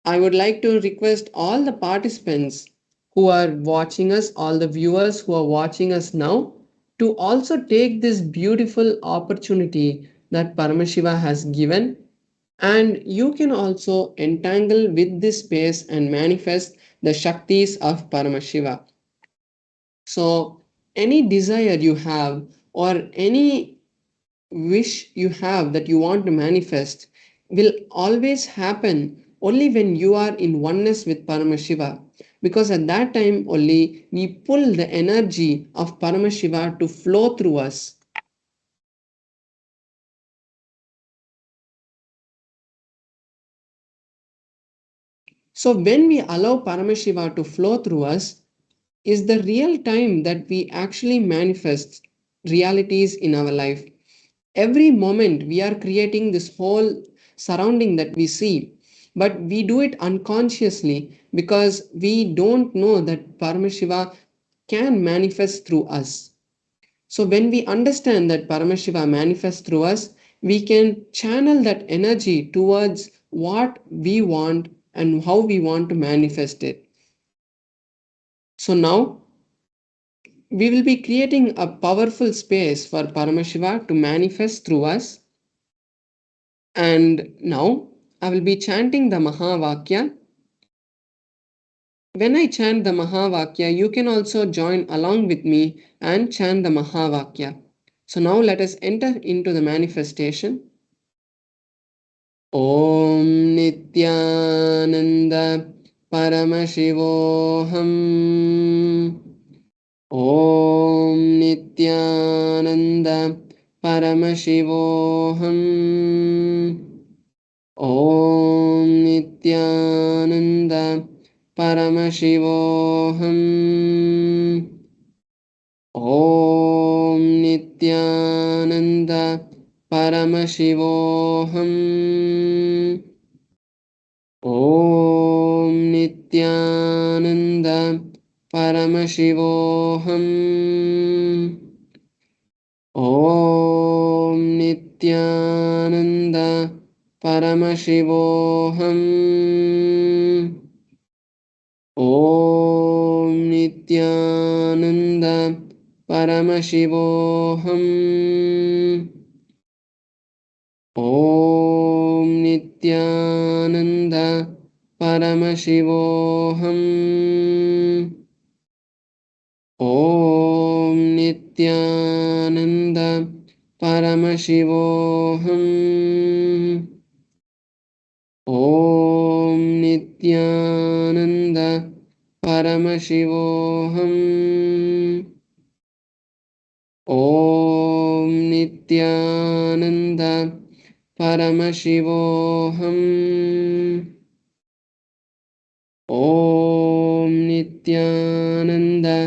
Speaker 4: I would like to request all the participants who are watching us, all the viewers who are watching us now, to also take this beautiful opportunity that Paramashiva has given, and you can also entangle with this space and manifest the Shaktis of Paramashiva. So, any desire you have or any wish you have that you want to manifest will always happen only when you are in oneness with Paramashiva, because at that time only we pull the energy of Paramashiva to flow through us. So when we allow Paramashiva to flow through us is the real time that we actually manifest realities in our life. Every moment we are creating this whole surrounding that we see, but we do it unconsciously because we don't know that Paramashiva can manifest through us. So when we understand that Paramashiva manifests through us, we can channel that energy towards what we want and how we want to manifest it. So now we will be creating a powerful space for Paramashiva to manifest through us. And now I will be chanting the Mahavakya. When I chant the Mahavakya, you can also join along with me and chant the Mahavakya. So now let us enter into the manifestation. Om Nithyananda Paramashivoham. Om Nithyananda Paramashivoham. Om Nithyananda Paramashivoham. Om Nithyananda Paramashivoham. Om Nithyananda Paramashivoham. Om Nithyananda Paramashivoham. Om Nithyananda Paramashivoham. Om Nithyananda Paramashivoham. Om Nithyananda Paramashivoham. Om Nithyananda Paramashivoham. Om Nithyananda Paramashivoham. Om Nithyananda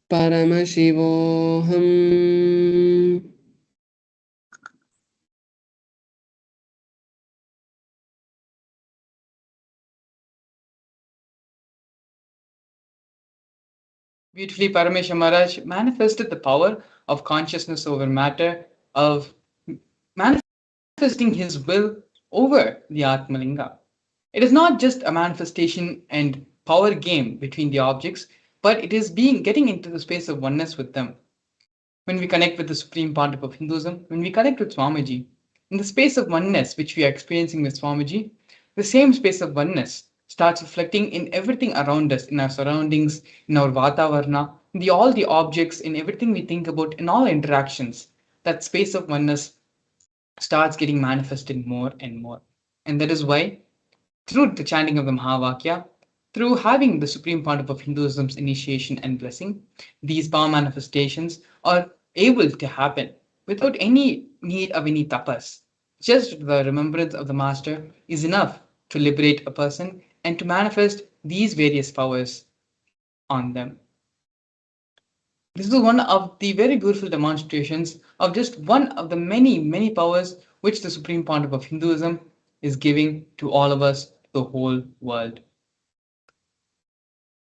Speaker 4: Paramashivoham.
Speaker 1: Beautifully, Paramesha Maharaj manifested the power of consciousness over matter, of manifesting his will over the Atmalinga. It is not just a manifestation and power game between the objects, but it is being getting into the space of oneness with them. When we connect with the Supreme Pontiff of Hinduism, when we connect with Swamiji, in the space of oneness which we are experiencing with Swamiji, the same space of oneness starts reflecting in everything around us, in our surroundings, in our Vatavarna, in all the objects, in everything we think about, in all interactions. That space of oneness starts getting manifested more and more. And that is why, through the chanting of the Mahavakya, through having the Supreme Pontiff of Hinduism's initiation and blessing, these power manifestations are able to happen without any need of any tapas. Just the remembrance of the Master is enough to liberate a person and to manifest these various powers on them. This is one of the very beautiful demonstrations of just one of the many, many powers which the Supreme Pontiff of Hinduism is giving to all of us, the whole world.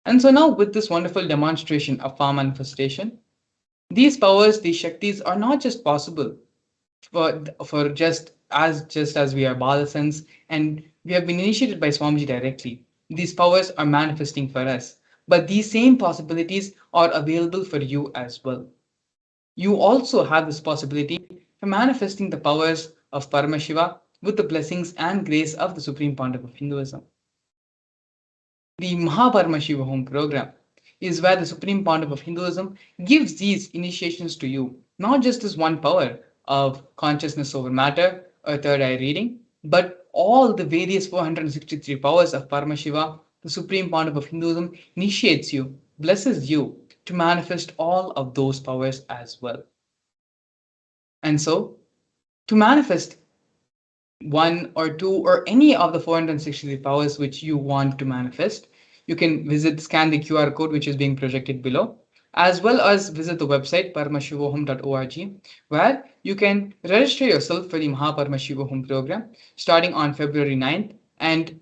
Speaker 1: And so now with this wonderful demonstration of power manifestation, these powers, these Shaktis are not just possible for just as we are Balasans and we have been initiated by Swamiji directly. These powers are manifesting for us. But these same possibilities are available for you as well. You also have this possibility for manifesting the powers of Paramashiva with the blessings and grace of the Supreme Pontiff of Hinduism. The Paramashiva Home program is where the Supreme Pontiff of Hinduism gives these initiations to you, not just as one power of consciousness over matter or third eye reading, but all the various 463 powers of Paramashiva. The Supreme Pontiff of Hinduism initiates you, blesses you to manifest all of those powers as well. And so, to manifest one or two or any of the 463 powers which you want to manifest, you can scan the QR code which is being projected below, as well as visit the website paramashivoham.org, where you can register yourself for the Paramashivoham program starting on February 9th, and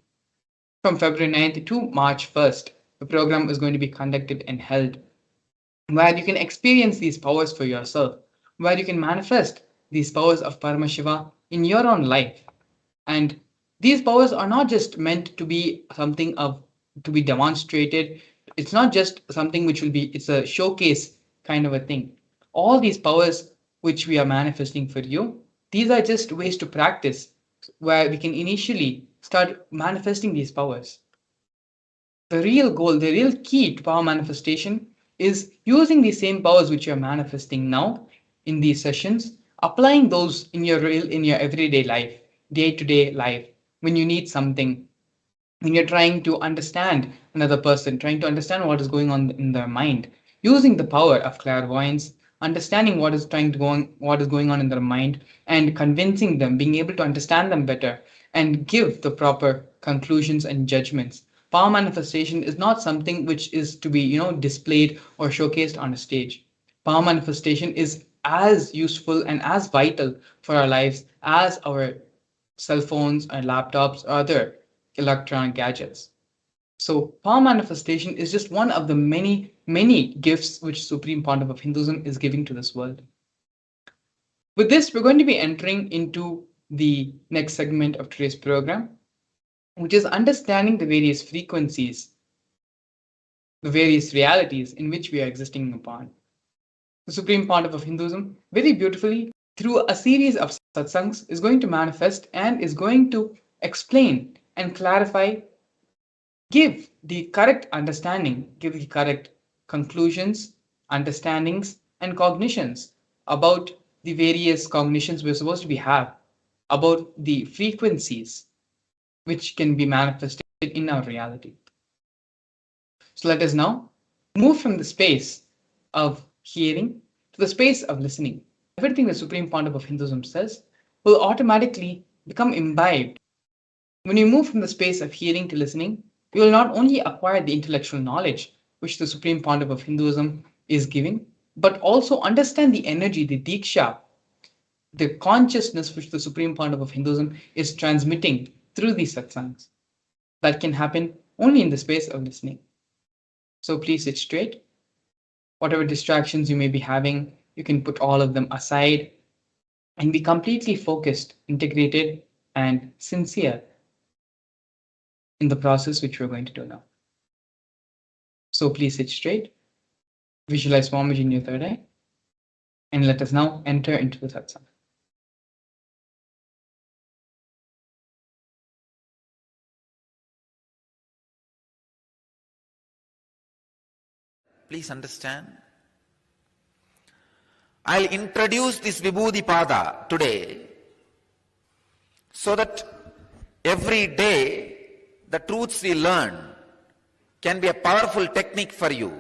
Speaker 1: from February 9th to March 1st, the program is going to be conducted and held, where you can experience these powers for yourself, where you can manifest these powers of Paramashiva in your own life. And these powers are not just meant to be something of to be demonstrated. It's not just something which will be, it's a showcase kind of a thing. All these powers which we are manifesting for you, these are just ways to practice where we can initially start manifesting these powers. The real goal, the real key to power manifestation is using the same powers which you're manifesting now in these sessions, applying those in your everyday life, day-to-day life, when you need something, when you're trying to understand another person, trying to understand what is going on in their mind, using the power of clairvoyance, understanding what is going on in their mind, and convincing them, being able to understand them better, and give the proper conclusions and judgments. Power manifestation is not something which is to be, displayed or showcased on a stage. Power manifestation is as useful and as vital for our lives as our cell phones and laptops or other electronic gadgets. So power manifestation is just one of the many, many gifts which Supreme Pontiff of Hinduism is giving to this world. With this, we're going to be entering into the next segment of today's program, which is understanding the various frequencies, the various realities in which we are existing upon. The Supreme Pontiff of Hinduism, very beautifully, through a series of satsangs, is going to manifest and is going to explain and clarify, give the correct understanding, give the correct conclusions, understandings, and cognitions about the various cognitions we're supposed to be have, about the frequencies which can be manifested in our reality. So let us now move from the space of hearing to the space of listening. Everything the Supreme Pontiff of Hinduism says will automatically become imbibed. When you move from the space of hearing to listening, you will not only acquire the intellectual knowledge which the Supreme Pontiff of Hinduism is giving, but also understand the energy, the diksha, the consciousness which the Supreme Pontiff of Hinduism is transmitting through these satsangs. That can happen only in the space of listening. So please sit straight. Whatever distractions you may be having, you can put all of them aside and be completely focused, integrated, and sincere in the process which we're going to do now. So please sit straight, visualize Swamiji in your third eye, And let us now enter into the satsang.
Speaker 5: Please understand. I'll introduce this Vibhuti Pada today so that every day the truths we learn can be a powerful technique for you.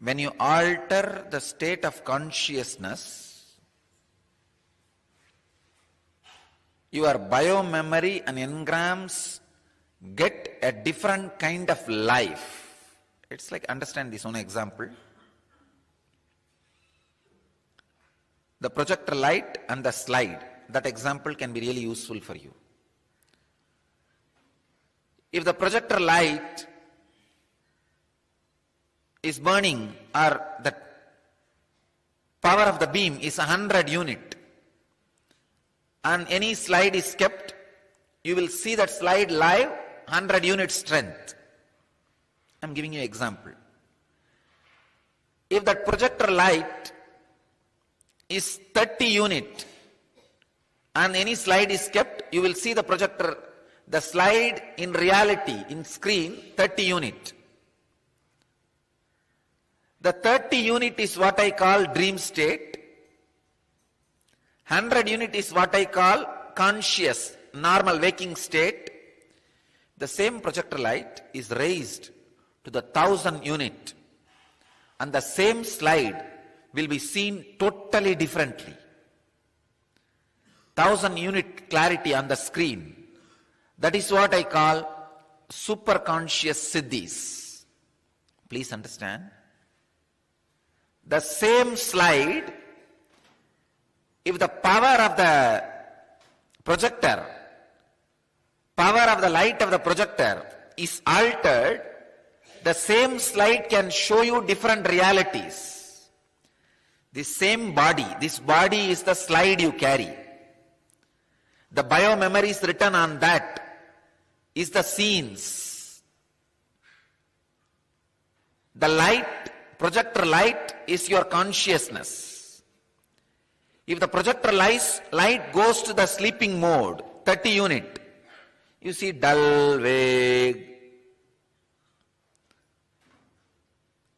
Speaker 5: When you alter the state of consciousness, your biomemory and engrams get a different kind of life. It's like, understand this one example. The projector light and the slide, that example can be really useful for you. If the projector light is burning, or the power of the beam is 100 unit, and any slide is kept, you will see that slide live 100 unit strength. I'm giving you an example. If that projector light is 30 unit and any slide is kept, you will see the slide in reality, in screen, 30 unit. The 30 unit is what I call dream state. 100 unit is what I call conscious, normal waking state. The same projector light is raised to the 1000 unit, and the same slide will be seen totally differently. 1000 unit clarity on the screen. That is what I call superconscious siddhis. Please understand. The same slide, if the power of the projector, power of the light of the projector is altered, the same slide can show you different realities. The same body, this body is the slide you carry. The biomemories written on that is the scenes. The light, projector light, is your consciousness. If the projector light goes to the sleeping mode, 30 unit, you see dull, vague,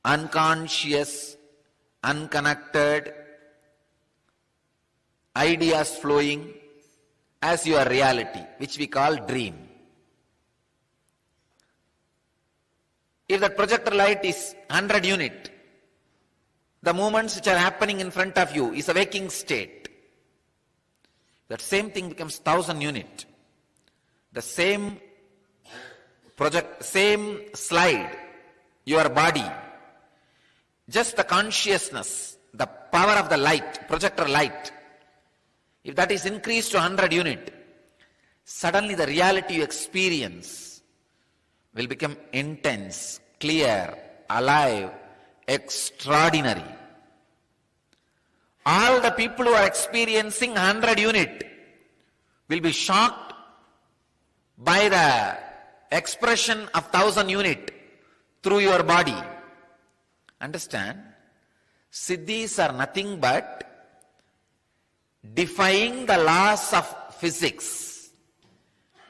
Speaker 5: unconscious, unconnected, ideas flowing as your reality, which we call dream. If that projector light is 100 unit, the movements which are happening in front of you is a waking state. That same thing becomes 1000 unit. The same same slide, your body, just the consciousness, the power of the light, projector light, if that is increased to 100 unit, suddenly the reality you experience will become intense, clear, alive, extraordinary. All the people who are experiencing 100 unit will be shocked by the expression of 1000 unit through your body. Understand? Siddhis are nothing but defying the laws of physics,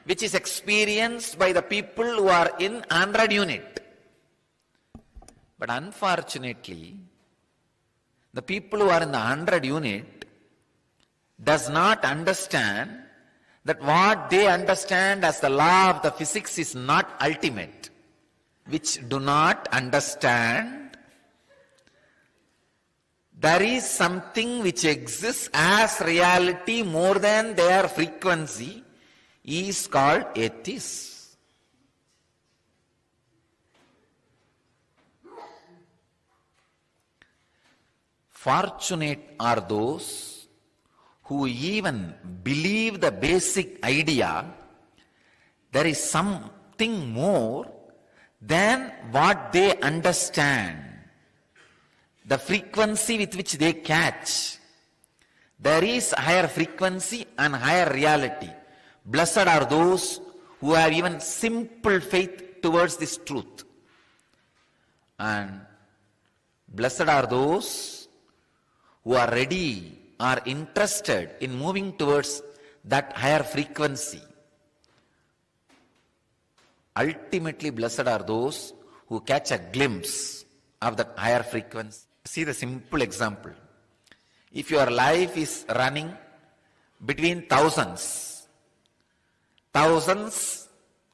Speaker 5: which is experienced by the people who are in 100 unit. But unfortunately, the people who are in the 100 unit does not understand that what they understand as the law of the physics is not ultimate, which do not understand there is something which exists as reality more than their frequency, is called atheists. Fortunate are those who even believe the basic idea there is something more than what they understand. the frequency with which they catch. There is higher frequency and higher reality. Blessed are those who have even simple faith towards this truth. And blessed are those who are ready, are interested in moving towards that higher frequency. Ultimately, blessed are those who catch a glimpse of that higher frequency. See the simple example. If your life is running between thousands,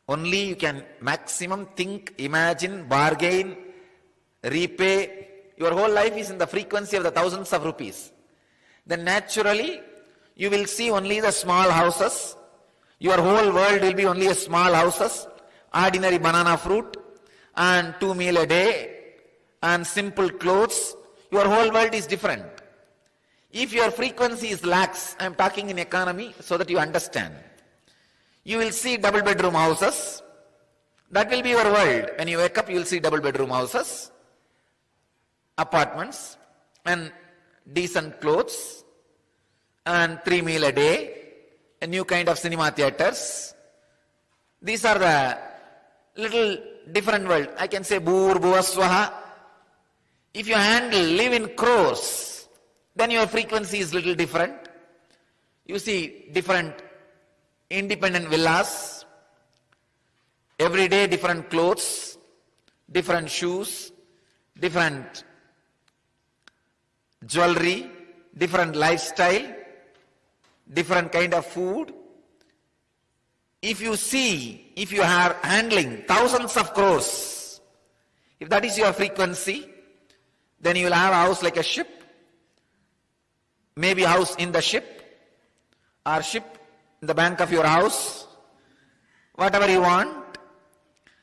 Speaker 5: only you can maximum think, imagine, bargain, repay. Your whole life is in the frequency of the thousands of rupees. Then naturally, you will see only the small houses. Your whole world will be only a small houses, ordinary banana fruit, and 2 meals a day, and simple clothes. Your whole world is different. If your frequency is lax, I am talking in economy so that you understand. You will see double bedroom houses. That will be your world. When you wake up, you will see double bedroom houses, apartments, and decent clothes, and 3 meals a day, a new kind of cinema theaters. These are the little different world. I can say Bhur Bhuvaswaha. If you live in crores, then your frequency is little different. You see different independent villas, every day different clothes, different shoes, different jewelry, different lifestyle, different kind of food. If you are handling thousands of crores, if that is your frequency, then you will have a house like a ship, maybe house in the ship, or ship in the bank of your house, whatever you want.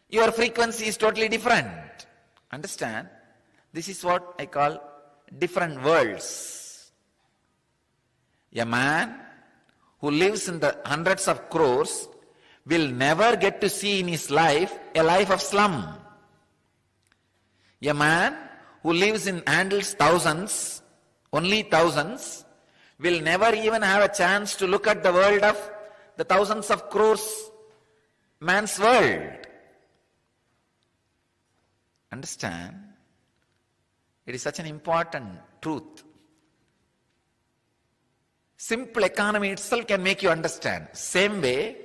Speaker 5: Your frequency is totally different. Understand? This is what I call different worlds. A man who lives in the hundreds of crores will never get to see in his life a life of slum. A man who lives in handles thousands, only thousands, will never even have a chance to look at the world of the thousands of crores man's world. Understand? It is such an important truth. Simple economy itself can make you understand. Same way,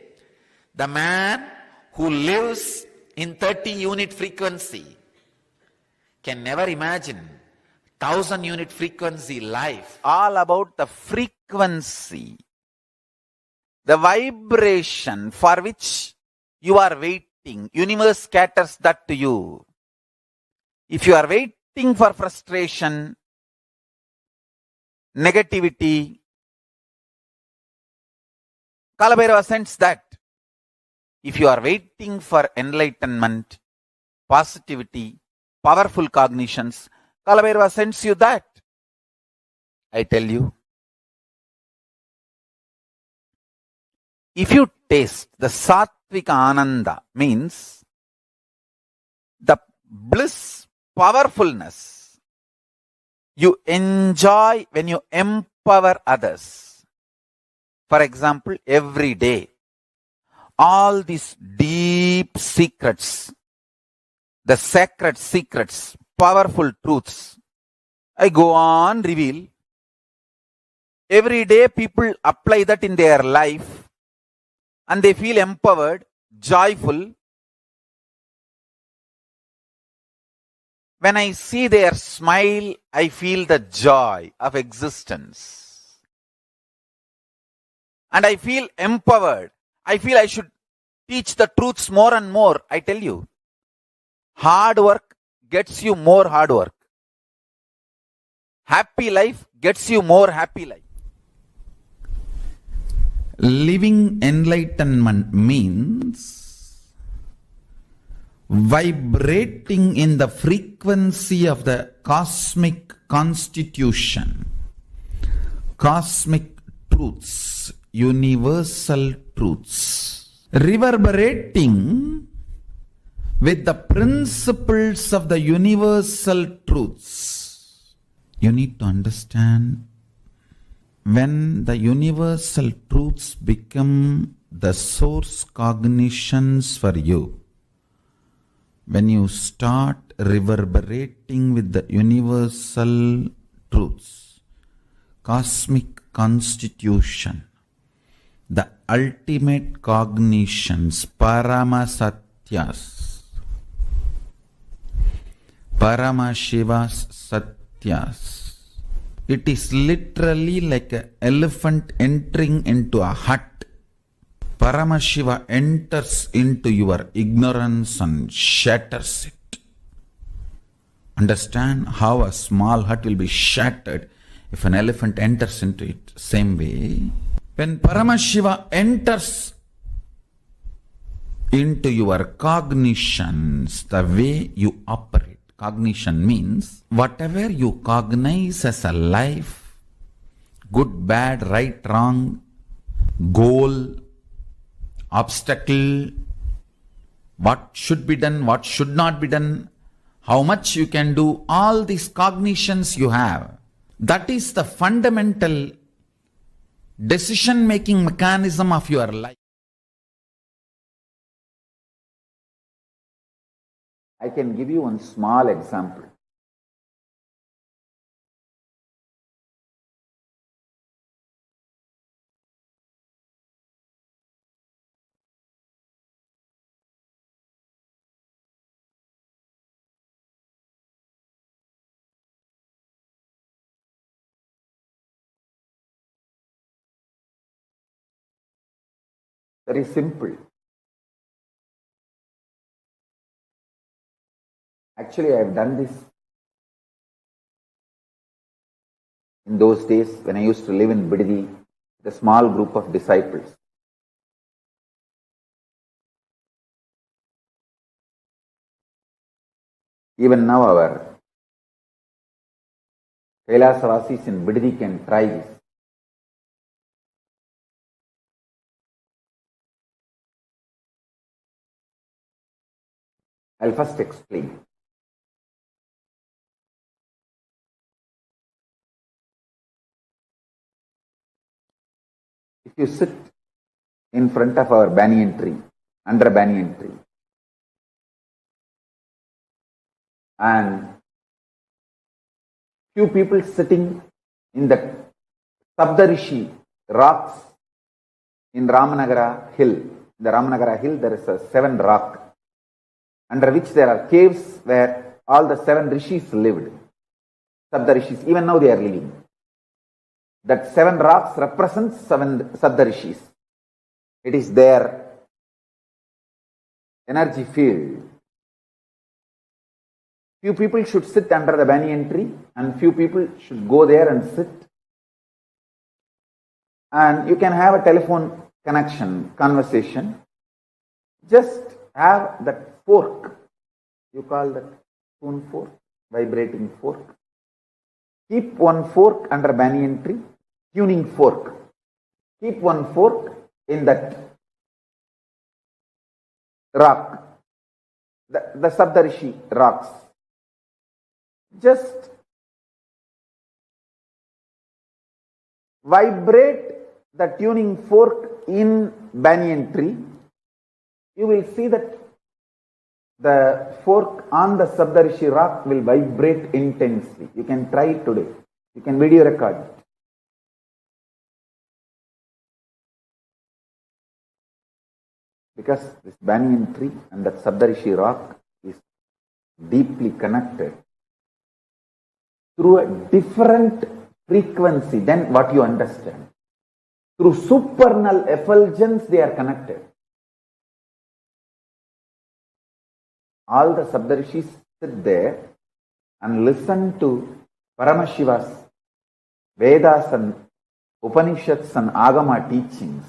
Speaker 5: the man who lives in 30 unit frequency can never imagine 1000 unit frequency life.
Speaker 3: All about the frequency, the vibration for which you are waiting. Universe scatters that to you. If you are waiting for frustration, negativity, Kalabhairava sends that. If you are waiting for enlightenment, positivity, powerful cognitions, Kalabhairava sends you that. I tell you, if you taste the Sattvika Ananda, means the bliss, powerfulness you enjoy when you empower others. For example, every day, all these deep secrets, the sacred secrets, powerful truths, I go on reveal. Every day people apply that in their life and they feel empowered, joyful. When I see their smile, I feel the joy of existence. And I feel empowered. I feel I should teach the truths more and more. I tell you, hard work gets you more hard work. Happy life gets you more happy life. Living enlightenment means vibrating in the frequency of the cosmic constitution, cosmic truths, universal truths, reverberating with the principles of the universal truths. you need to understand, when the universal truths become the source cognitions for you, when you start reverberating with the universal truths, cosmic constitution, the ultimate cognitions, Paramasatyas, Paramashiva's Satyas. It is literally like an elephant entering into a hut. Paramashiva enters into your ignorance and shatters it. Understand how a small hut will be shattered if an elephant enters into it. Same way, when Paramashiva enters into your cognitions, the way you operate. Cognition means whatever you cognize as a life, good, bad, right, wrong, goal, obstacle, what should be done, what should not be done, how much you can do, all these cognitions you have. That is the fundamental decision-making mechanism of your life. I can give you one small example. Very simple. Actually, I have done this in those days when I used to live in Bididi, the small group of disciples. Even now our Kailasavasis in Bididi can try this. I'll first explain. If you sit in front of our banyan tree, under a banyan tree, and few people sitting in the Sabdarishi rocks in Ramanagara hill. In the Ramanagara hill there is a 7 rock under which there are caves where all the 7 rishis lived. Sabdarishis, even now they are living. That 7 rocks represents 7 Sabdarishis. It is their energy field. Few people should sit under the banyan tree and few people should go there and sit. And you can have a telephone connection, conversation. Just have that fork. You call that spoon fork, vibrating fork. Keep one fork under banyan tree, tuning fork. Keep one fork in that rock, the Sabdarishi rocks. Just vibrate the tuning fork in banyan tree. You will see that the fork on the Sabdarishi rock will vibrate intensely. You can try it today. You can video record it. Because this banyan tree and that Sabdarishi rock is deeply connected through a different frequency than what you understand. Through supernal effulgence they are connected. All the Sabdarishis sit there and listen to Paramashiva's Vedas and Upanishads and Agama teachings.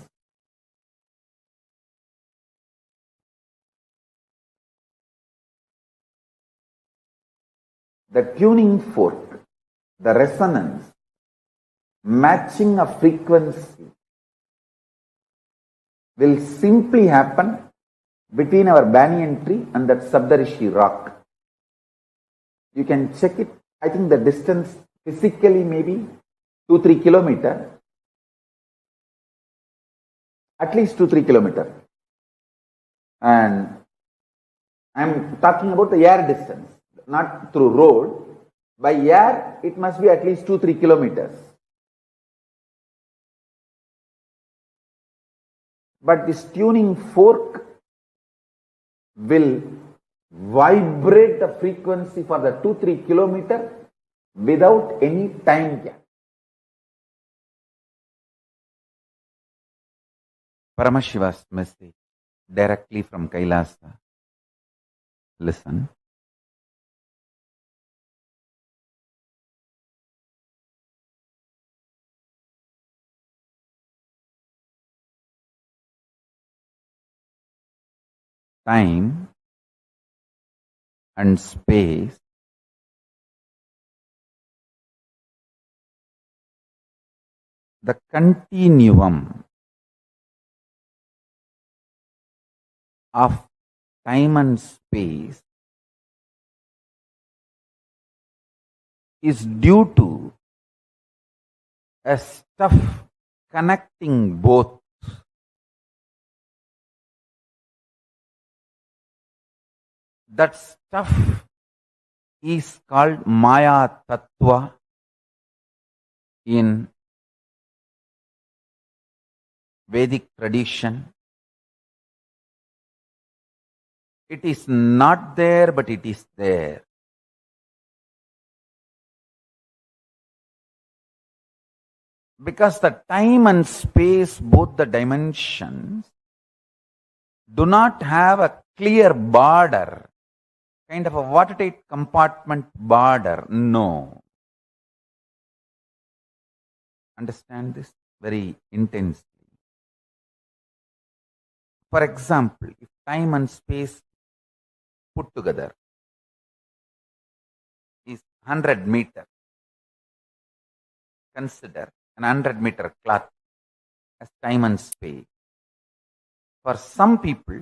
Speaker 3: The tuning fork, the resonance, matching of frequency will simply happen between our banyan tree and that Sabdarishi rock. You can check it. I think the distance physically maybe 2-3 kilometers, at least 2-3 kilometers. And I'm talking about the air distance, not through road. By air, it must be at least 2-3 kilometers. But this tuning fork will vibrate the frequency for the 2-3 kilometers without any time gap. Paramashiva's message directly from Kailasa. Listen. Time and space the continuum of time and space is due to a stuff connecting both. That stuff is called Maya Tattva in Vedic tradition. It is not there, but it is there. Because the time and space, both the dimensions, do not have a clear border, kind of a watertight compartment border. No. Understand this very intensely. For example, if time and space put together is 100 meters, consider an 100-meter cloth as time and space. For some people,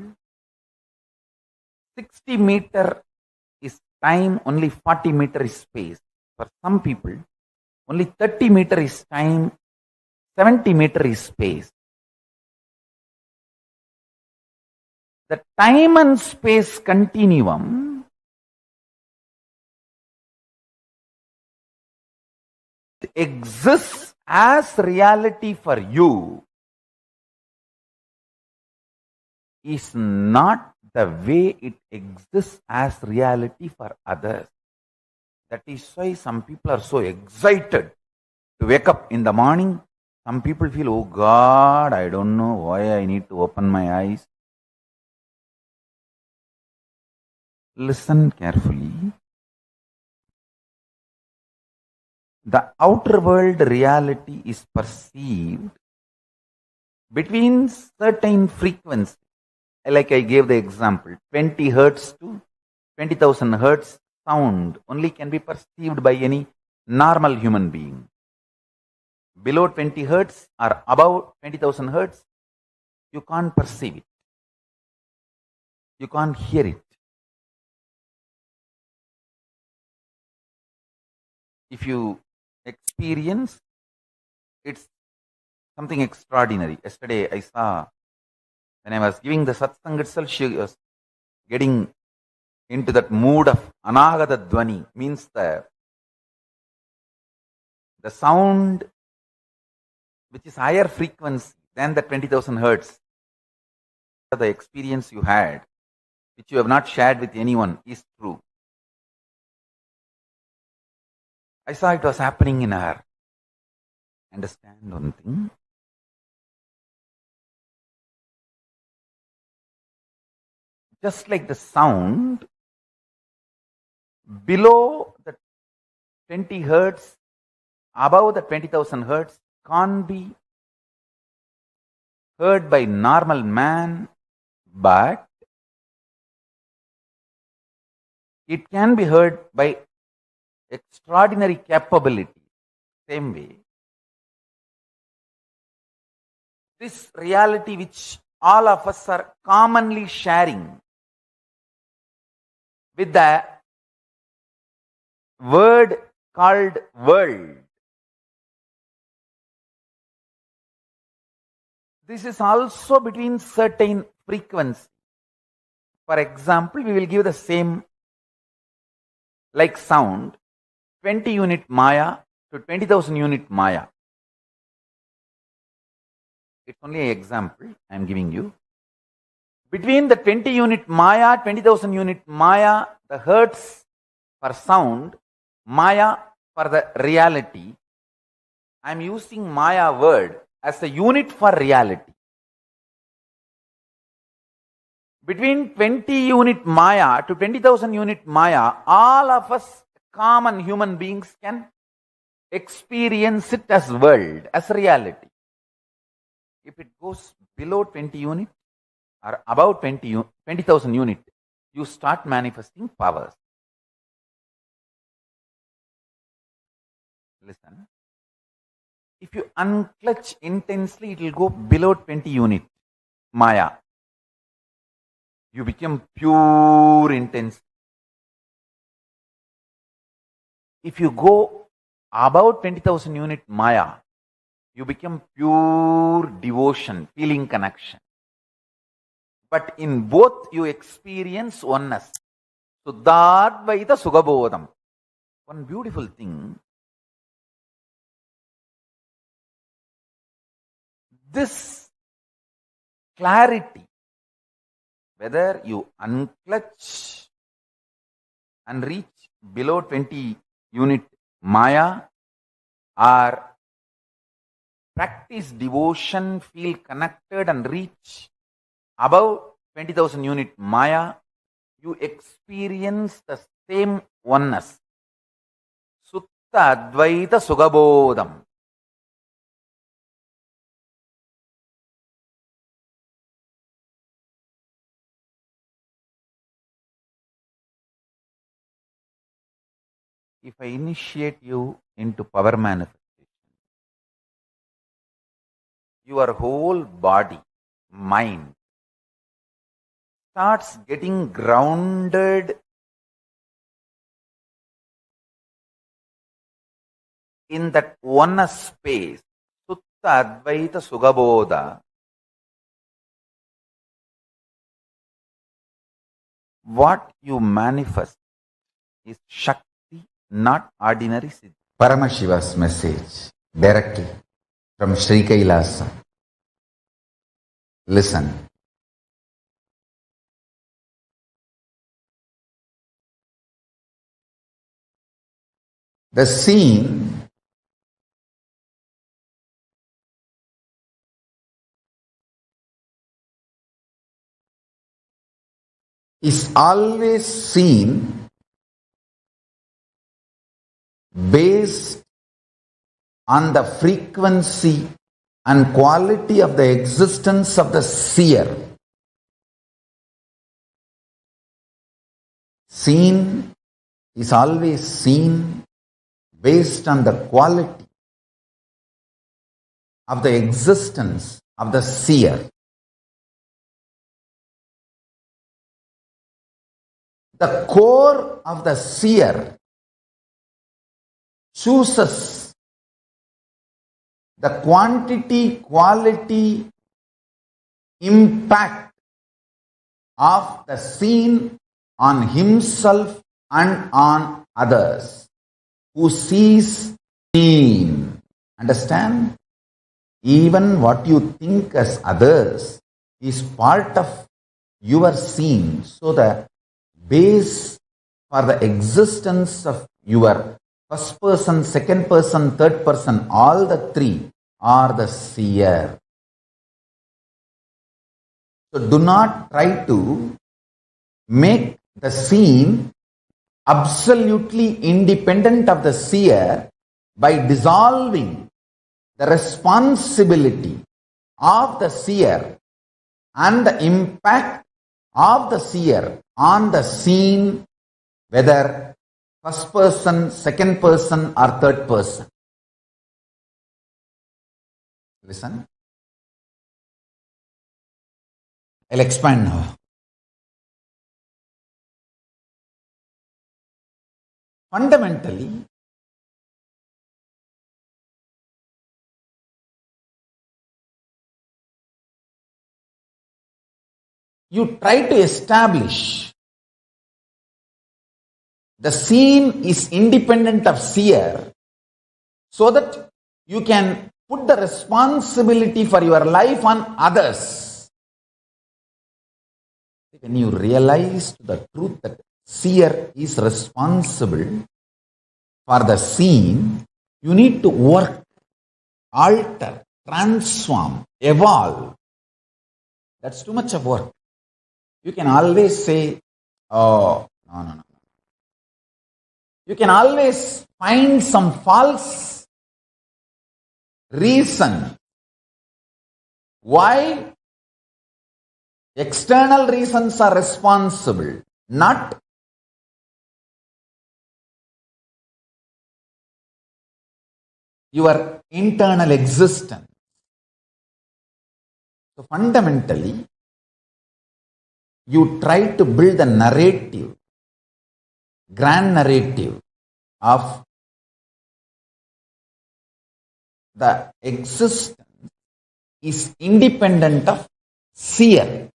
Speaker 3: 60 meter is time, only 40 meter is space. For some people, only 30 meter is time, 70 meter is space. The time and space continuum exists as reality for you is not the way it exists as reality for others. That is why some people are so excited to wake up in the morning. Some people feel, oh God, I don't know why I need to open my eyes. Listen carefully. The outer world reality is perceived between certain frequencies. Like I gave the example, 20 hertz to 20,000 hertz sound only can be perceived by any normal human being. Below 20 hertz or above 20,000 hertz, you can't perceive it. You can't hear it. If you experience, it's something extraordinary. Yesterday I saw, when I was giving the satsang itself, she was getting into that mood of anagata dvani, means the sound which is higher frequency than the 20,000 hertz. The experience you had, which you have not shared with anyone, is true. I saw it was happening in her. Understand one thing? Just like the sound, below the 20 hertz, above the 20,000 hertz, can't be heard by normal man, but it can be heard by extraordinary capability. Same way, this reality which all of us are commonly sharing with the word called world. This is also between certain frequency. For example, we will give the same like sound, 20 unit Maya to 20,000 unit Maya. It's only an example I am giving you. Between the 20 unit Maya, 20,000 unit Maya, the hertz for sound, Maya for the reality, I am using Maya word as a unit for reality. Between 20 unit Maya to 20,000 unit Maya, all of us common human beings can experience it as world, as reality. If it goes below 20 unit or above 20,000 unit, you start manifesting powers. Listen. If you unclutch intensely, it will go below 20 unit Maya. You become pure intense. If you go above 20,000 unit Maya, you become pure devotion, feeling connection. But in both you experience oneness. Suddhadvaita Sugabodham. One beautiful thing. This clarity, whether you unclutch and reach below 20 unit Maya or practice devotion, feel connected and reach above 20,000 unit Maya, you experience the same oneness. Sutta Advaita Sugabodham. If I initiate you into power manifestation, your whole body, mind starts getting grounded in that oneness space. Sutta Advaita Sugabodha. What you manifest is Shakti, not ordinary Siddhi. Paramashiva's message directly from Sri Kailasa. Listen. The scene is always seen based on the frequency and quality of the existence of the seer. Seen is always seen based on the quality of the existence of the seer. The core of the seer chooses the quantity, quality, impact of the seen on himself and on others who sees seen. Understand? Even what you think as others is part of your seen. So the base for the existence of your first person, second person, third person, all the three are the seer. So do not try to make the seen absolutely independent of the seer by dissolving the responsibility of the seer and the impact of the seer on the seen, whether first person, second person, or third person. Listen. I'll expand now. Fundamentally, you try to establish the scene is independent of seer so that you can put the responsibility for your life on others. When you realize the truth that seer is responsible for the scene, you need to work, alter, transform, evolve. That's too much of work. You can always say, oh, no. You can always find some false reason why external reasons are responsible, not your internal existence. So fundamentally, you try to build a narrative, grand narrative of the existence is independent of seer.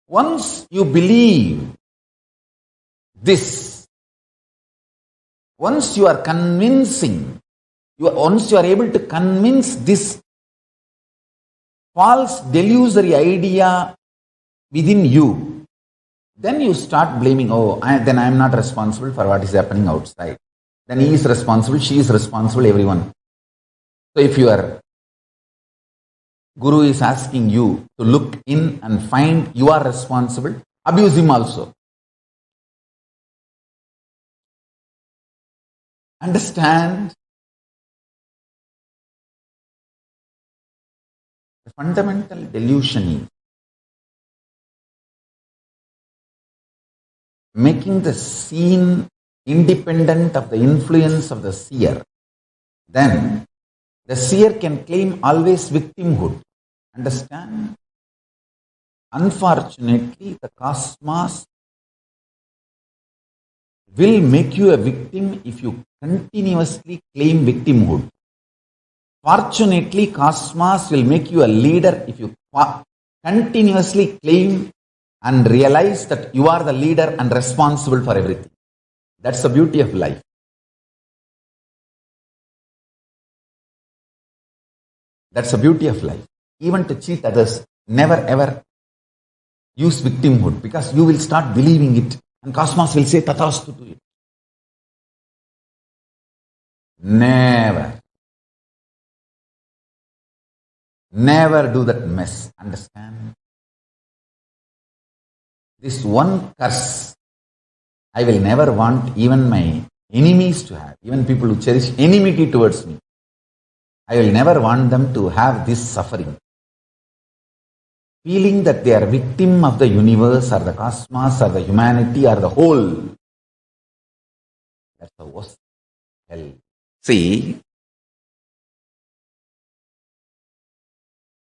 Speaker 3: Once you believe this, once you are convincing, once you are able to convince this false delusory idea within you, then you start blaming, then I am not responsible for what is happening outside. Then he is responsible, she is responsible, everyone. So if your guru is asking you to look in and find you are responsible, abuse him also. Understand? The fundamental delusion is making the scene independent of the influence of the seer. Then the seer can claim always victimhood. Understand? Unfortunately, the cosmos will make you a victim if you continuously claim victimhood. Fortunately, cosmos will make you a leader if you continuously claim and realize that you are the leader and responsible for everything. That's the beauty of life. That's the beauty of life. Even to cheat others, never ever use victimhood, because you will start believing it and cosmos will say tathastu to it. Never do that mess. Understand? This one curse I will never want even my enemies to have, even people who cherish enmity towards me. I will never want them to have this suffering. Feeling that they are victim of the universe or the cosmos or the humanity or the whole. That's the worst hell. See,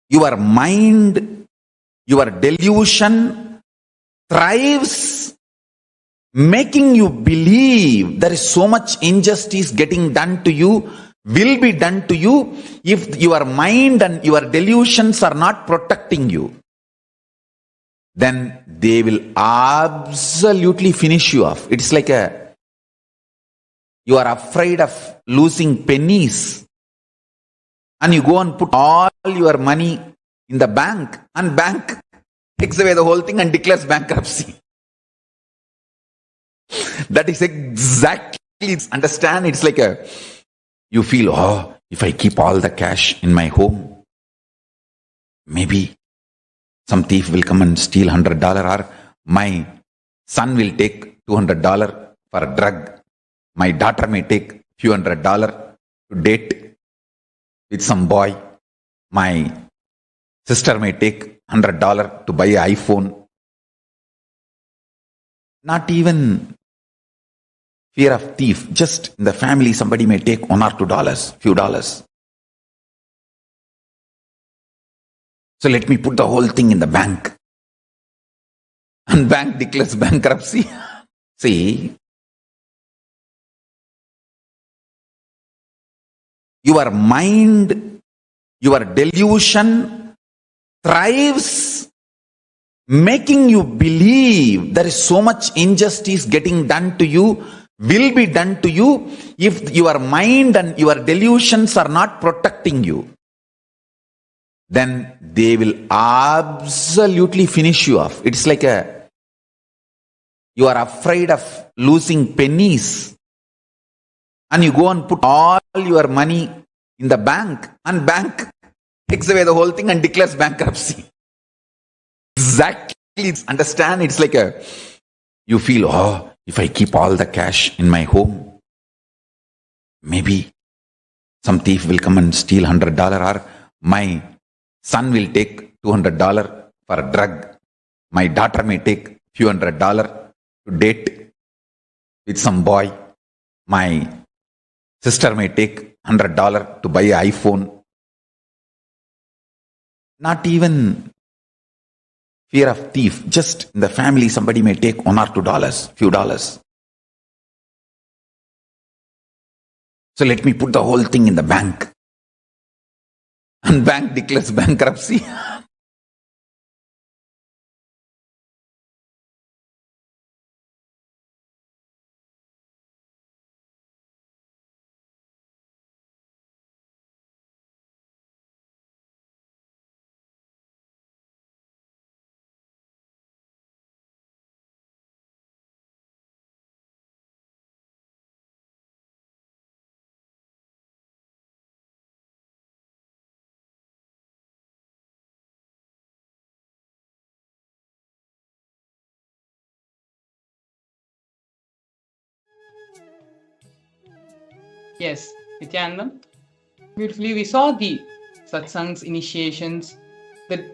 Speaker 3: your mind, your delusion thrives making you believe there is so much injustice getting done to you, will be done to you if your mind and your delusions are not protecting you. Then they will absolutely finish you off. It's like you are afraid of losing pennies and you go and put all your money in the bank and bank takes away the whole thing and declares bankruptcy. That is exactly, understand, it's like you feel, if I keep all the cash in my home, maybe some thief will come and steal $100, or my son will take $200 for a drug. My daughter may take few $100 to date with some boy. My sister may take $100 to buy an iPhone. Not even fear of thief. Just in the family, somebody may take $1 or $2, few dollars. So let me put the whole thing in the bank. And bank declares bankruptcy. See, your mind, your delusion thrives making you believe there is so much injustice getting done to you, will be done to you if your mind and your delusions are not protecting you. Then they will absolutely finish you off. It's like you are afraid of losing pennies, and you go and put all your money in the bank, and bank takes away the whole thing and declares bankruptcy. Exactly. Understand? It's like you feel, oh, if I keep all the cash in my home, maybe some thief will come and steal $100, or my son will take $200 for a drug. My daughter may take few $100 to date with some boy. My sister may take $100 to buy an iPhone. Not even fear of thief. Just in the family, somebody may take $1 or $2, few dollars. So let me put the whole thing in the bank. And bank declares bankruptcy.
Speaker 1: Yes, Nithyananda. Beautifully, we saw the satsangs, initiations, the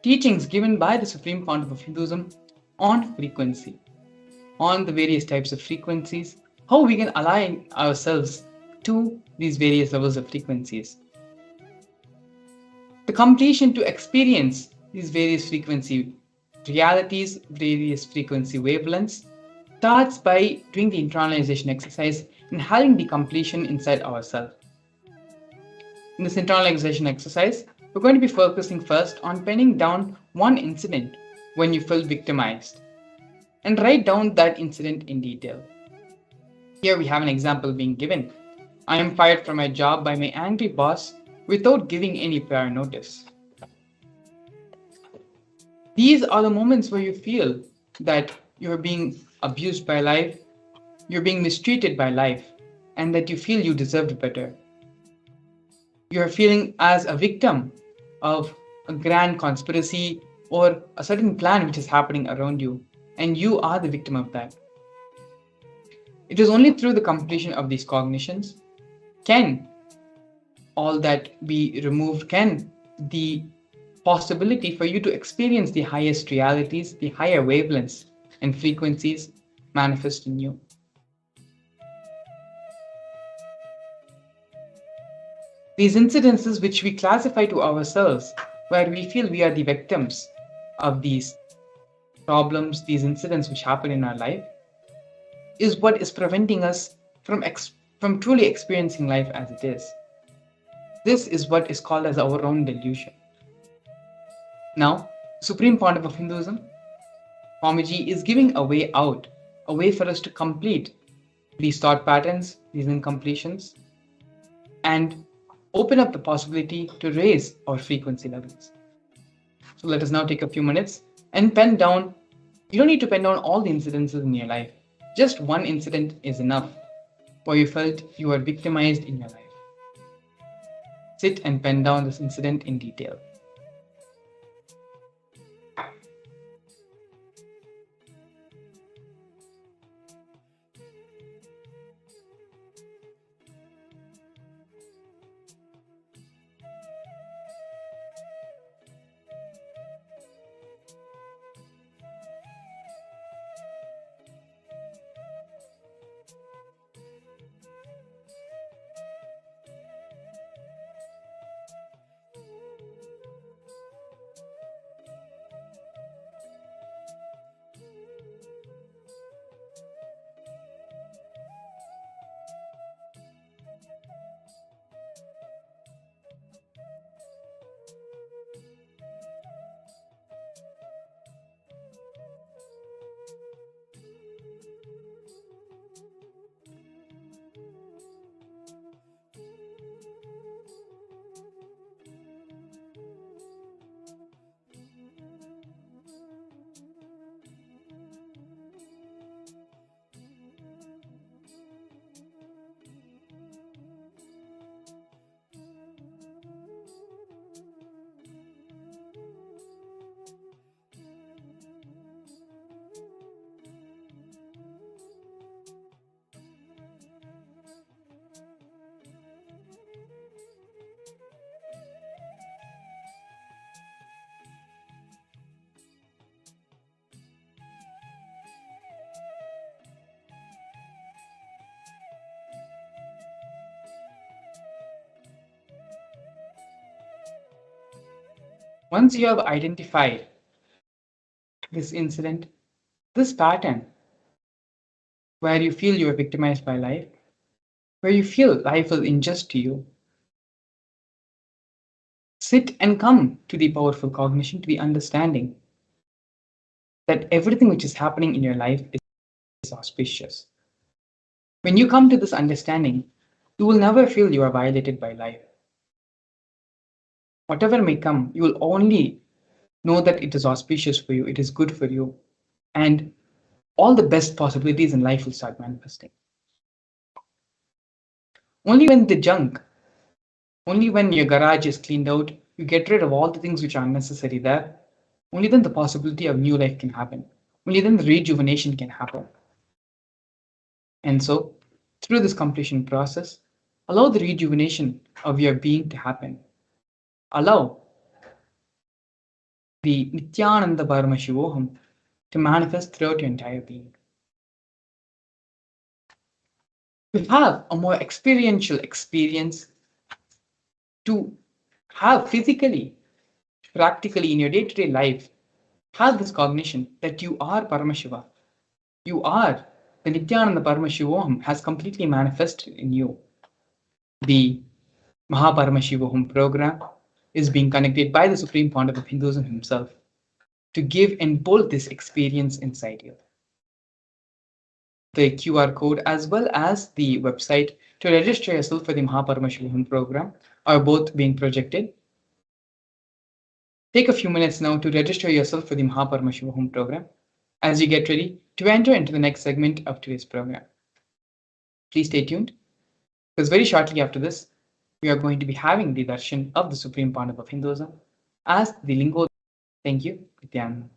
Speaker 1: teachings given by the Supreme Pontiff of Hinduism on frequency, on the various types of frequencies, how we can align ourselves to these various levels of frequencies. The completion to experience these various frequency realities, various frequency wavelengths, starts by doing the internalization exercise and having the completion inside ourselves. In this internalization exercise, we're going to be focusing first on penning down one incident when you feel victimized and write down that incident in detail. Here we have an example being given. I am fired from my job by my angry boss without giving any prior notice. These are the moments where you feel that you're being abused by life, you're being mistreated by life, and that you feel you deserved better. You're feeling as a victim of a grand conspiracy or a certain plan which is happening around you, and you are the victim of that. It is only through the completion of these cognitions can all that be removed, can the possibility for you to experience the highest realities, the higher wavelengths and frequencies manifest in you. These incidences which we classify to ourselves, where we feel we are the victims of these problems, these incidents which happen in our life, is what is preventing us from truly experiencing life as it is. This is what is called as our own delusion. Now, Supreme Pontiff of Hinduism, Swamiji, is giving a way out, a way for us to complete these thought patterns, these incompletions, and open up the possibility to raise our frequency levels. So let us now take a few minutes and pen down. You don't need to pen down all the incidences in your life. Just one incident is enough where you felt you were victimized in your life. Sit and pen down this incident in detail. Once you have identified this incident, this pattern, where you feel you are victimized by life, where you feel life is unjust to you, sit and come to the powerful cognition, to the understanding that everything which is happening in your life is auspicious. When you come to this understanding, you will never feel you are violated by life. Whatever may come, you will only know that it is auspicious for you, it is good for you, and all the best possibilities in life will start manifesting. Only when the junk, only when your garage is cleaned out, you get rid of all the things which are unnecessary there, only then the possibility of new life can happen. Only then the rejuvenation can happen. And so, through this completion process, allow the rejuvenation of your being to happen. Allow the Nithyananda Paramashivam to manifest throughout your entire being. To have a more experiential experience, to have physically, practically in your day-to-day life, have this cognition that you are Paramashiva. You are the Nithyananda Paramashivam has completely manifested in you. The Paramashivam program is being connected by the Supreme Pontiff of Hinduism himself to give and bold this experience inside you. The QR code as well as the website to register yourself for the Paramashivam program are both being projected. Take a few minutes now to register yourself for the Paramashivam program as you get ready to enter into the next segment of today's program. Please stay tuned, because very shortly after this, we are going to be having the darshan of the Supreme Pontiff of Hinduism as the Lingodbhava. Thank you, Nithyananda.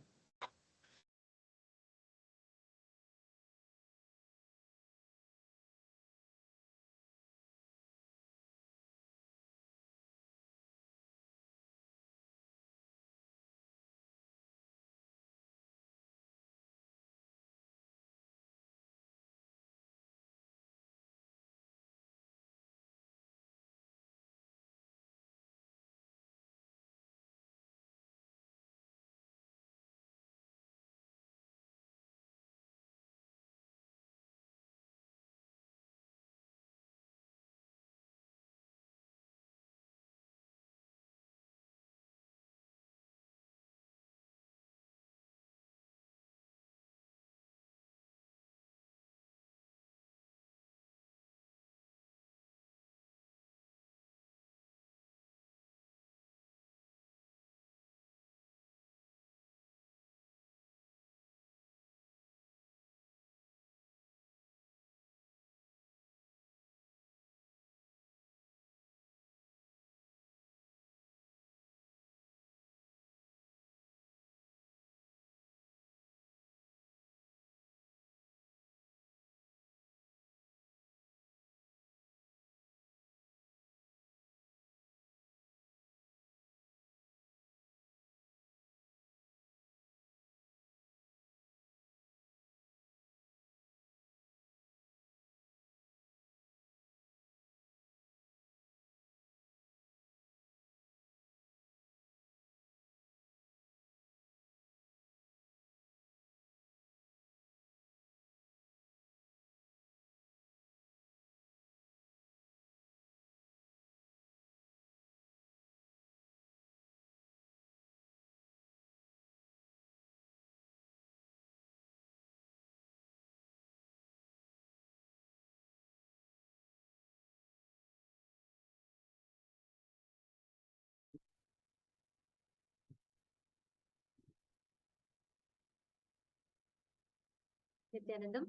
Speaker 6: Nithyanandam.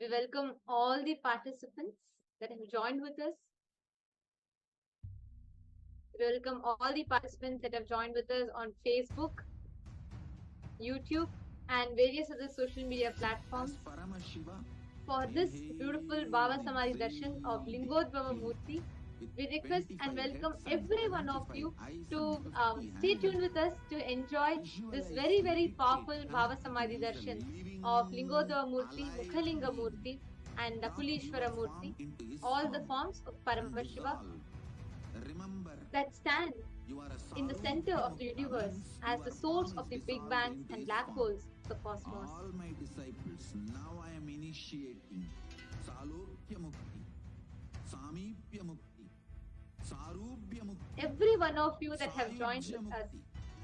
Speaker 6: We welcome all the participants that have joined with us. We welcome all the participants that have joined with us on Facebook, YouTube, and various other social media platforms for this beautiful Bhava Samadhi Darshan of Lingodbhava Murthy. We request and welcome every one of you to stay tuned with us to enjoy this very, very powerful Bhava Samadhi Darshan of Lingodhava Murthy, Mukhalinga Murthy, and Kulishwara Murthy, all the forms of Paramashiva that stand in the center of the universe, as the source of the big bangs and black holes, the cosmos.
Speaker 7: All my disciples, now I am initiating Salokya Mukti, Samipya Mukti, Sarubhya Mukti.
Speaker 6: Every one of you that have joined with us,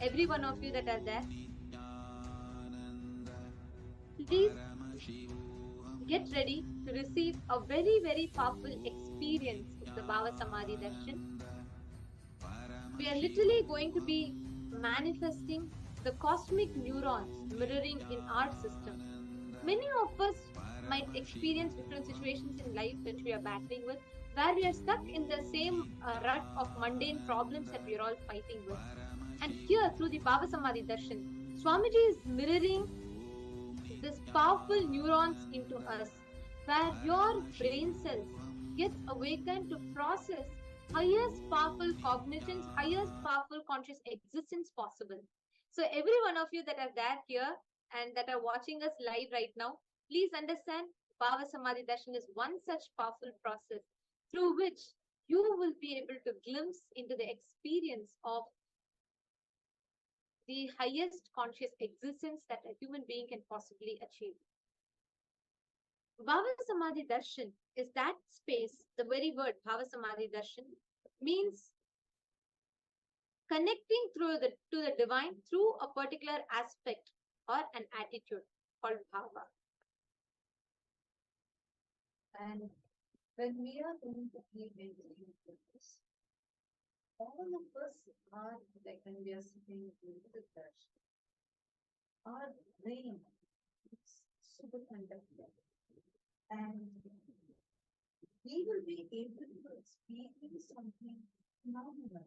Speaker 6: every one of you that are there, please get ready to receive a very, very powerful experience of the Bhava Samadhi Darshan. We are literally going to be manifesting the cosmic neurons mirroring in our system. Many of us might experience different situations in life which we are battling with, where we are stuck in the same rut of mundane problems that we are all fighting with. And here, through the Bhava Samadhi Darshan, Swamiji is mirroring this powerful neurons into us, where your brain cells gets awakened to process highest powerful cognitions, highest powerful conscious existence possible. So every one of you that are there here and that are watching us live right now, please understand Bhava Samadhi Darshan is one such powerful process through which you will be able to glimpse into the experience of the highest conscious existence that a human being can possibly achieve. Bhava Samadhi Darshan is that space, the very word Bhava Samadhi Darshan means connecting to the divine through a particular aspect or an attitude called Bhava.
Speaker 8: And when we are going to keep entering into this, all of us are like when we are sitting in the darshan, our brain is superconducting, and we will be able to experience something phenomenal,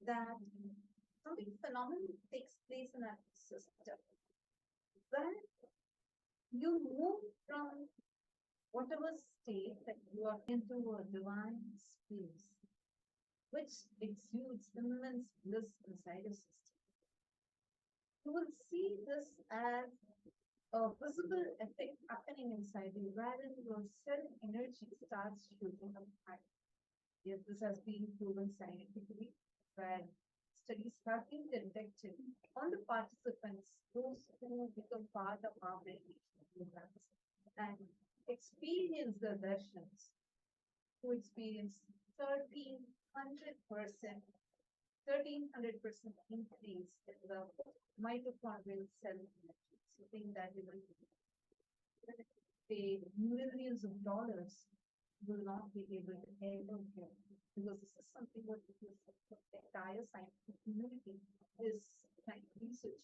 Speaker 8: that something phenomenal takes place in our system, where you move from whatever state that you are into a divine space, which exudes immense bliss inside your system. You will see this as a visible effect happening inside you, wherein your cell energy starts shooting up high. Yes, this has been proven scientifically, where studies have been conducted on the participants, those who become part of our meditation programs, and experience the darshans, who experience 1300% increase in the mitochondrial cell energy. So think that you will pay millions of dollars, will not be able to ever get, because this is something what the entire scientific community is trying to research.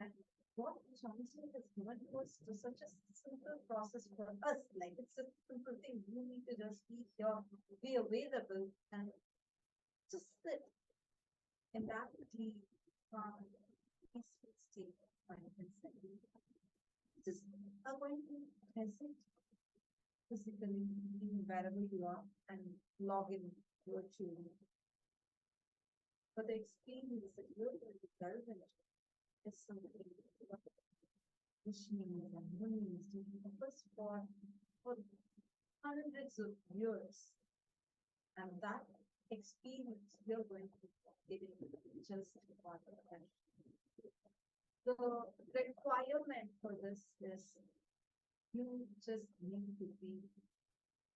Speaker 8: And what Johnson has given to us to such a simple process for us, like it's a simple thing. You need to just be here, be available, and just sit in that deep, calm, peaceful state of mind inside. Just are going to be present physically, even wherever you are, and log in virtually. But the experience that you're going to delve into is something which means and means to us for hundreds of years. And that experience you're going to get in just part of that. The requirement for this is you just need to be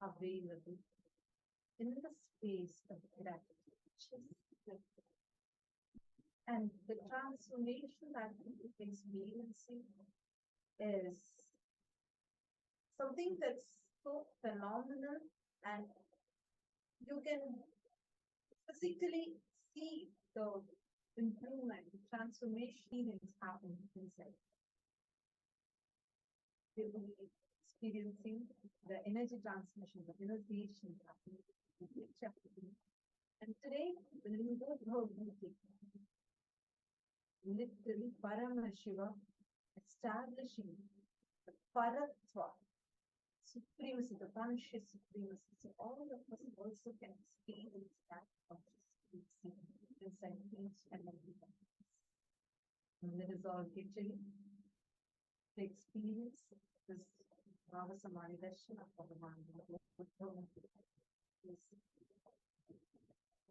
Speaker 8: available in the space of gratitude. And the transformation that you're experiencing is something that's so phenomenal, and you can physically see the improvement, the transformation is happening inside. You will be experiencing the energy transmission, the realization happening. And today, the Lingodbhava meeting, literally Paramashivam establishing the Paratva, supremacy, the conscious supremacy. So all of us also can experience that conscious supremacy inside each and every one of us. And that is all literally to experience this Bhava Samadhi Darshan of Bhagavan.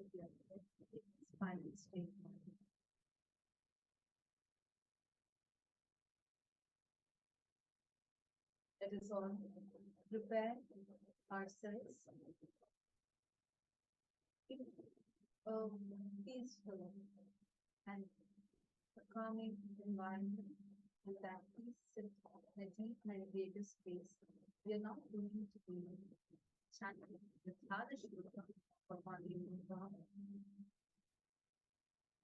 Speaker 8: with your spine straight. Let us all prepare ourselves in a peaceful and a calming environment with that peace sit in a deep meditative space. We are not going to be chanting the Dhana Shloka for Lingodbhava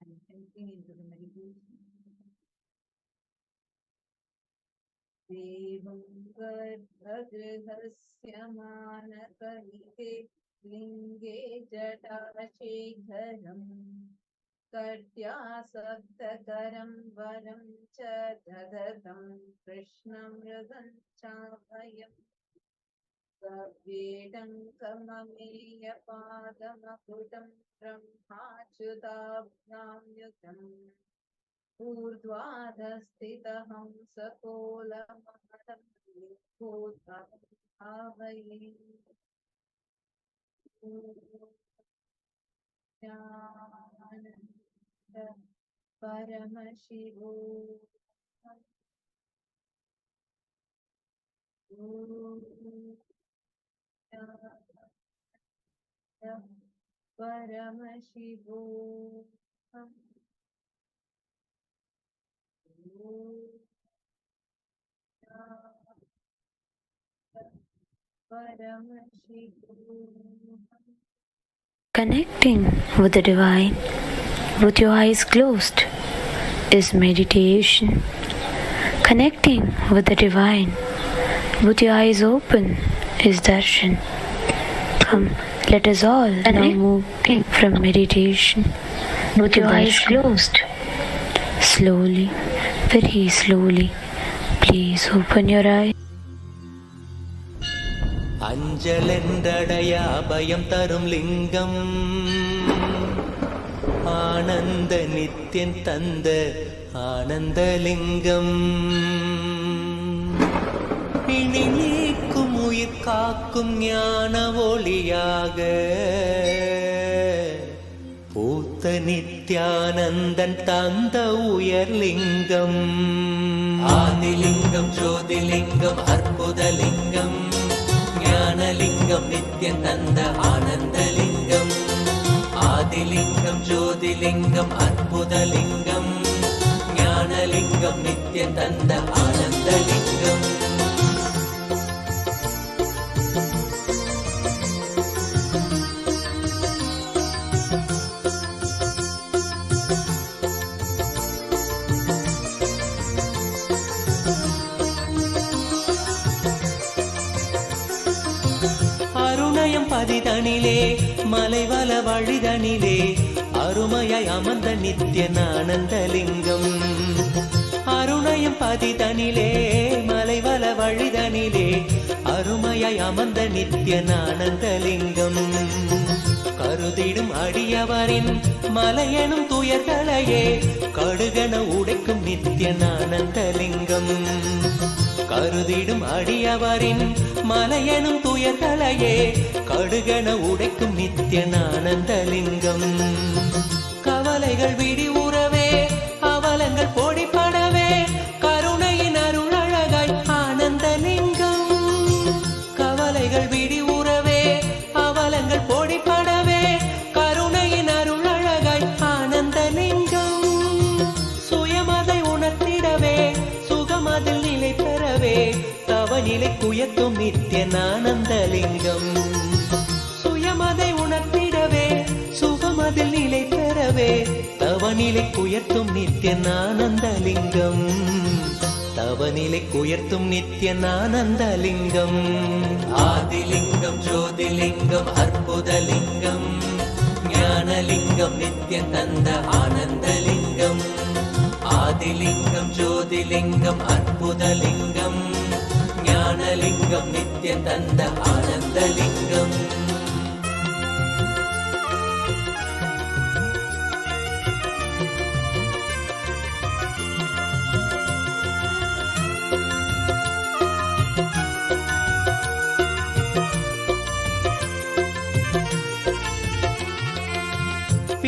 Speaker 8: and entering into the meditation. देवं गर्भगृहस्य मानकलिते लिङ्गे जटाशेखरम् कट्यासक्तकरं वरं च ददतं कृष्णमृगं चाभयम् कवेदङ्कममेयपादमकुटं ब्रह्माच्युताभ्यां युतम् ऊर्ध्वाधस्थितहं सकोलमहलं लिङ्गोद्भवये ज्ञानन्द परमशिवो परमशिवो
Speaker 9: Connecting with the divine with your eyes closed is meditation. Connecting with the divine with your eyes open is darshan. Come, let us all now move from meditation with your eyes closed. Slowly, very slowly, please open your eyes.
Speaker 10: அஞ்சலென்றடைய அபயம் தரும் லிங்கம் ஆனந்த நித்யன் தந்த ஆனந்தலிங்கம் பிணி நீக்கும் உயிர் காக்கும் ஞான ஒளியாக பூத்த நித்யானந்தன் தந்த உயர்லிங்கம் ஆதிலிங்கம் ஜோதிலிங்கம் அற்புதலிங்கம் ஞானலிங்கம் நித்யன் தந்த ஆனந்தலிங்கம் ஆதிலிங்கம் ஜோதிலிங்கம் அற்புதலிங்கம் ஞானலிங்கம் நித்யன் தந்த ஆனந்தலிங்கம் பதிதனிலே மலைவல வழிதனிலே அருமையாய் அமர்ந்த நித்யன் ஆனந்தலிங்கம் அருணயம் பதிதனிலே மலைவல வழிதனிலே அருமையாய் அமர்ந்த நித்யன் ஆனந்தலிங்கம் கருதிடும் அடியவரின் மலையெனும் துயர்களையே கடுகன உடைக்கும் நித்யன் ஆனந்தலிங்கம் கருதிடும் அடியவரின் மலையெனும் துயர்களையே கடுகன உடைக்கும் நித்யன் ஆனந்தலிங்கம் கவலைகள் விடி உறவே அவலங்கள் பொடிப்படவே கருணையின் அருளழகாய் ஆனந்தலிங்கம் கவலைகள் விடி உறவே அவலங்கள் பொடிப்படவே கருணையின் அருளழகாய் ஆனந்தலிங்கம் சுயமதை உணர்த்திடவே சுகமதில் நிலை பெறவே தவநிலை குயத்தும் நித்யன் ஆனந்தலிங்கம் சுயமதை உணர்த்திடவே சுகமதில் நிலை பெறவே தவநிலை குயர்த்தும் நித்யன் ஆனந்தலிங்கம் தவநிலை குயர்த்தும் நித்யன் ஆனந்தலிங்கம் ஆதிலிங்கம் ஜோதிலிங்கம் அற்புதலிங்கம் ஞானலிங்கம் நித்யன் தந்த ஆனந்தலிங்கம் ஆதிலிங்கம் ஜோதிலிங்கம் அற்புதலிங்கம் ஞானலிங்கம் நித்யன் தந்த ஆனந்தலிங்கம்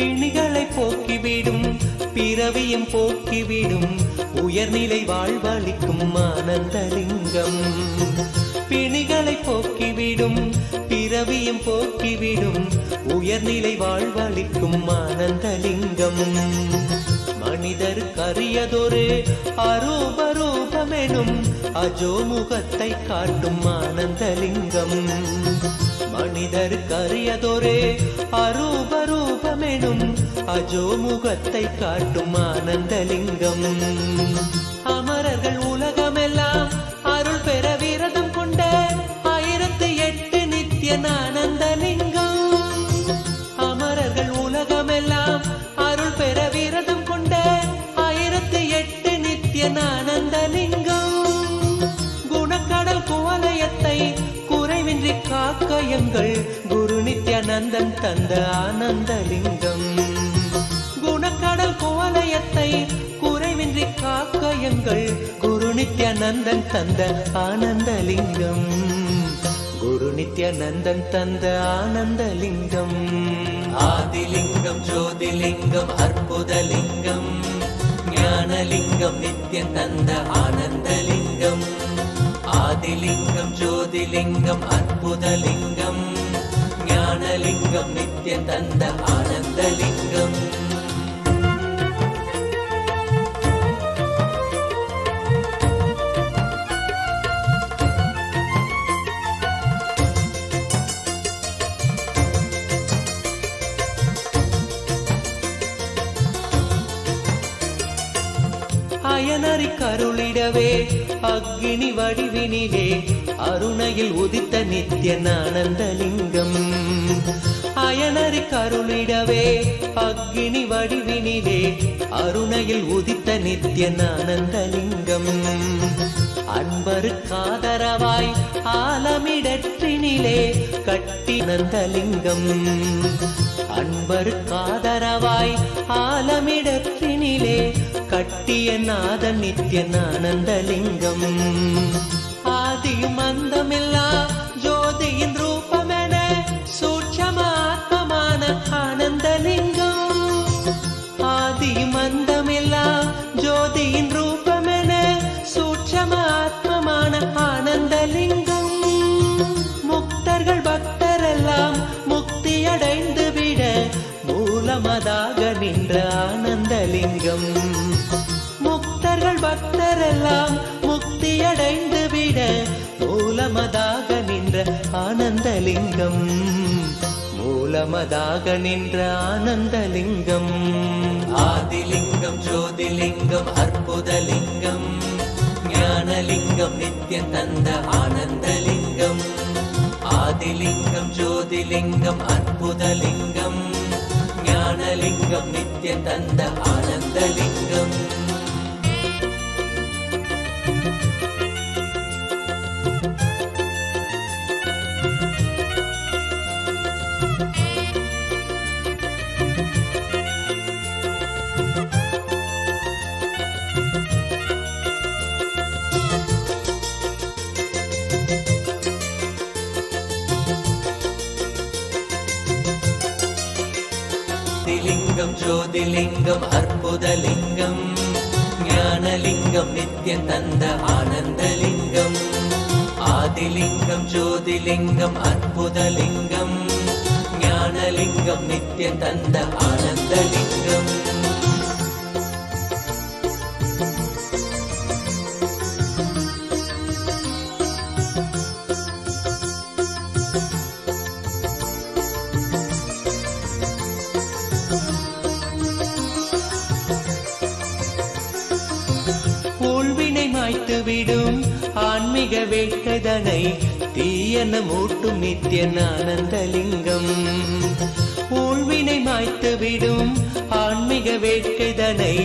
Speaker 10: பிணிகளை போக்கிவிடும் பிறவியும் போக்கிவிடும் உயர்நிலை வாழ்வளிக்கும் ஆனந்தலிங்கம். பிணிகளை போக்கிவிடும் பிறவியும் போக்கிவிடும் உயர்நிலை வாழ்வளிக்கும் ஆனந்தலிங்கம். மனிதருக்கரியதொரு அரூபரூபமெனும் அஜோமுகத்தை காட்டும் ஆனந்தலிங்கம். மனிதருக்கரியதொரு அரூபரூபமெனும் அஜோமுகத்தை காட்டும் ஆனந்தலிங்கம். அமரர்கள் உலகமெல்லாம் அருள் பெற விரதம் கொண்ட 1008 நித்யானந்தலிங்கம். அமரர்கள் உலகமெல்லாம் அருள் பெற விரதம் கொண்ட 1008 நித்யானந்தலிங்கம். குணக்கடல் குவலயத்தை குறைவின்றி காக்க எங்கள் குரு நித்யானந்தன் தந்த ஆனந்தலிங்கம். குணக்கடல் குவலயத்தை குறைவின்றி காக்க எங்கள் குரு நித்யானந்தன் தந்த ஆனந்தலிங்கம். குரு நித்யானந்தன் தந்த ஆனந்தலிங்கம். ஆதிலிங்கம் ஜோதிலிங்கம் அற்புதலிங்கம் ஞானலிங்கம் நித்யம் தந்த ஆனந்தலிங்கம். ஆதிலிங்கம் ஜோதிலிங்கம் அற்புதலிங்கம் ஞானலிங்கம் நித்யம் தந்த ஆனந்தலிங்கம். அயனறி கருளிடவே அக்னி வடிவினிலே அருணையில் உதித்த நித்யானந்தலிங்கம். அயனறி கருளிடவே அக்னி வடிவினிலே அருணையில் உதித்த நித்யானந்தலிங்கம். அன்பருக்காதரவாய் ஆலமிடற்றினிலே கட்டி நந்தலிங்கம். அன்பருக்காதரவாய் ஆலமிடற்றினிலே கட்டிய நாத நித்யானந்தலிங்கம். ஆதியும் அந்தமில்லா ஜோதியின் ரூபமென சூட்சமாத்மமான ஆனந்தலிங்கம். ஆதியும் அந்தமில்லா ஜோதியின் ரூபமென சூட்சமாத்மமான ஆனந்தலிங்கம். முக்தர்கள் பக்தரெல்லாம் முக்தியடைந்து விட மூலமதாக நின்ற ஆனந்தலிங்கம். முக்தர்கள் பக்தரெல்லாம் முக்தியடைந்து விட மூலமதாக நின்ற ஆனந்தலிங்கம். மூலமதாக நின்ற ஆனந்தலிங்கம். ஆதிலிங்கம் ஜோதிலிங்கம் அற்புதலிங்கம் ஞானலிங்கம் நித்யம் தந்த ஆனந்தலிங்கம். ஆதிலிங்கம் ஜோதிலிங்கம் அற்புதலிங்கம் ஞானலிங்கம் நித்யம் தந்த ஆனந்தலிங்கம். ஆதிலிங்கம் ஜோதிலிங்கம் அற்புதலிங்கம் ஞானலிங்கம் நித்யம் தந்த ஆனந்தலிங்கம். ஆதிலிங்கம் ஜோதிலிங்கம் அற்புதலிங்கம் ஞானலிங்கம் நித்யம் தந்த ஆனந்தலிங்கம். ஊழ்வினை மாய்த்துவிடும் ஆன்மீக வேட்கைதனை தீயன மூட்டும் நித்யானந்தலிங்கம். ஊழ்வினை மாய்த்துவிடும் ஆன்மீக வேட்கைதனை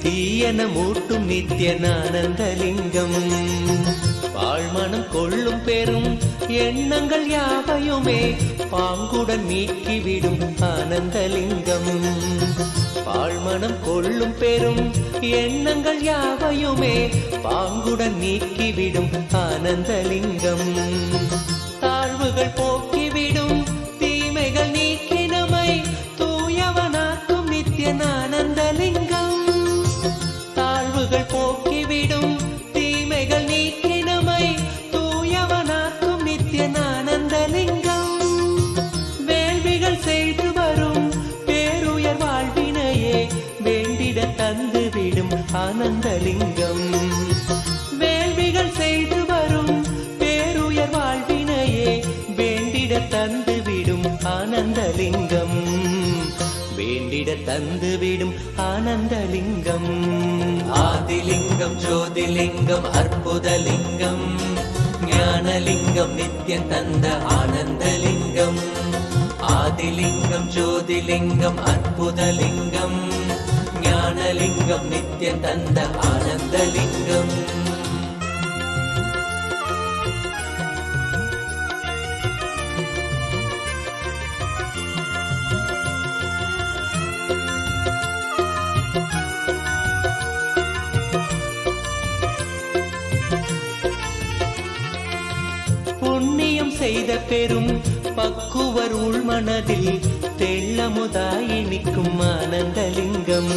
Speaker 10: தீயன மூட்டும் நித்யானந்தலிங்கம். வாழ்மனம் கொள்ளும் பெரும் எண்ணங்கள் யாவையுமே பாங்குடன் நீக்கிவிடும் ஆனந்தலிங்கம். பாழ்மனம் கொள்ளும் பெரும் எண்ணங்கள் யாவையுமே பாங்குடன் நீக்கிவிடும் ஆனந்தலிங்கம். தாழ்வுகள் போக்கிவிடும் தீமைகள் நீக்கி நம்மை தூயவனாக்க ஆனந்தலிங்கம். வேள்விகள் செய்து வரும் பேருயர் வாழ்வினையே வேண்டிட தந்துவிடும் ஆனந்தலிங்கம். வேண்டிட தந்துவிடும் ஆனந்தலிங்கம். ஆதிலிங்கம் ஜோதிலிங்கம் அற்புதலிங்கம். ஞானலிங்கம் நித்யம் தந்த ஆனந்தலிங்கம். ஆதிலிங்கம் ஜோதிலிங்கம் அற்புதலிங்கம். ஞானலிங்கம் நித்யம் தந்த ஆனந்தலிங்கம். புண்ணியம் செய்த பெரும் பக்குவர் உள்மனதில் தெள்ளமுதாய் நிற்கும் ஆனந்தலிங்கம்.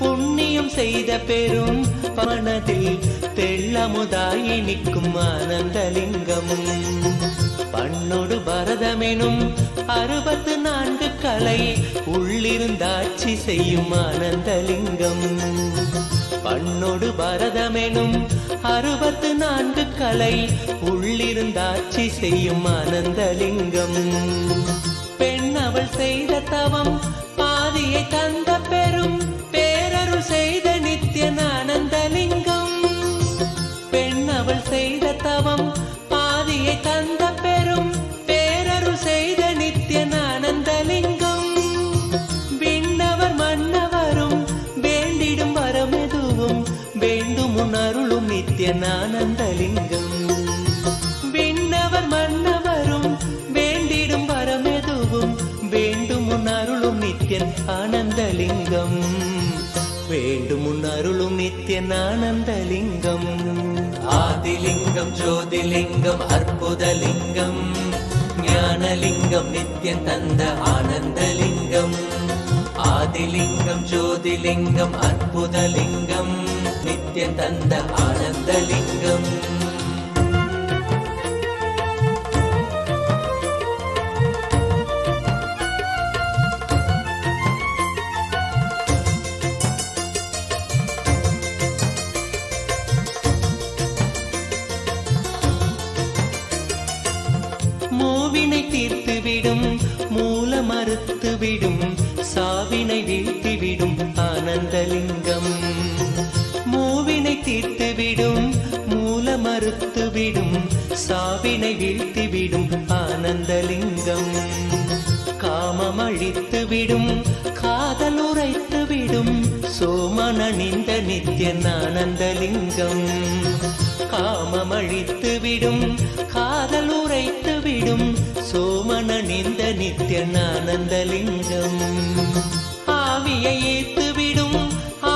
Speaker 10: புண்ணியம் செய்த பெரும் மனதில் தெள்ளமுதாய் நிற்கும் ஆனந்தலிங்கம். பண்ணோடு பரதமெனும் 64 கலை உள்ளிருந்தாட்சி செய்யும் ஆனந்தலிங்கம். பண்ணோடு பரதமெனும் 64 கலை உள்ளிருந்தாட்சி செய்யும் ஆனந்தலிங்கம். பெண் அவள் செய்த தவம் பாதியை தந்த பெரும் பேரருள் செய்த நித்யன் ஆனந்தலிங்கம். பெண் அவள் செய்த தவம் பாதியை தந்த பெரும் பேரருள் செய்த நித்யன் ஆனந்தலிங்கம். விண்ணவர் மன்னவரும் வேண்டிடும் வரமெதுவும் வேண்டும் உன் அருளும் நித்யன் ஆனந்தலிங்கம். விண்ணவர் மன்னவரும் வேண்டிடும் வரமெதுவும் வேண்டும் உன் அருளும் நித்யன் ஆனந்தலிங்கம். வேண்டும் உன் அருளும் நித்யன் ஆனந்தலிங்கம். ஆதிலிங்கம் ஜோதிலிங்கம் அற்புதலிங்கம். ஞானலிங்கம் நித்யம் தந்த ஆனந்தலிங்கம். ஆதிலிங்கம் ஜோதிலிங்கம் அற்புதலிங்கம். நித்யம் தந்த ஆனந்தலிங்கம். மூவினை தீர்த்துவிடும் மூல மறுத்துவிடும் சாவினை வீழ்த்திவிடும் ஆனந்தலிங்கம். மூவினை தீர்த்துவிடும் மூல மறுத்துவிடும் சாவினை வீழ்த்திவிடும் ஆனந்தலிங்கம். காமம் அழித்துவிடும் காதல் உரைத்துவிடும் சோமனணிந்த நித்யன் ஆனந்தலிங்கம். காமம் அழித்துவிடும் காதல் உரைத்துவிடும் சோமனணிந்த நித்யன் ஆனந்தலிங்கம். ஆவியை ஏத்துவிடும்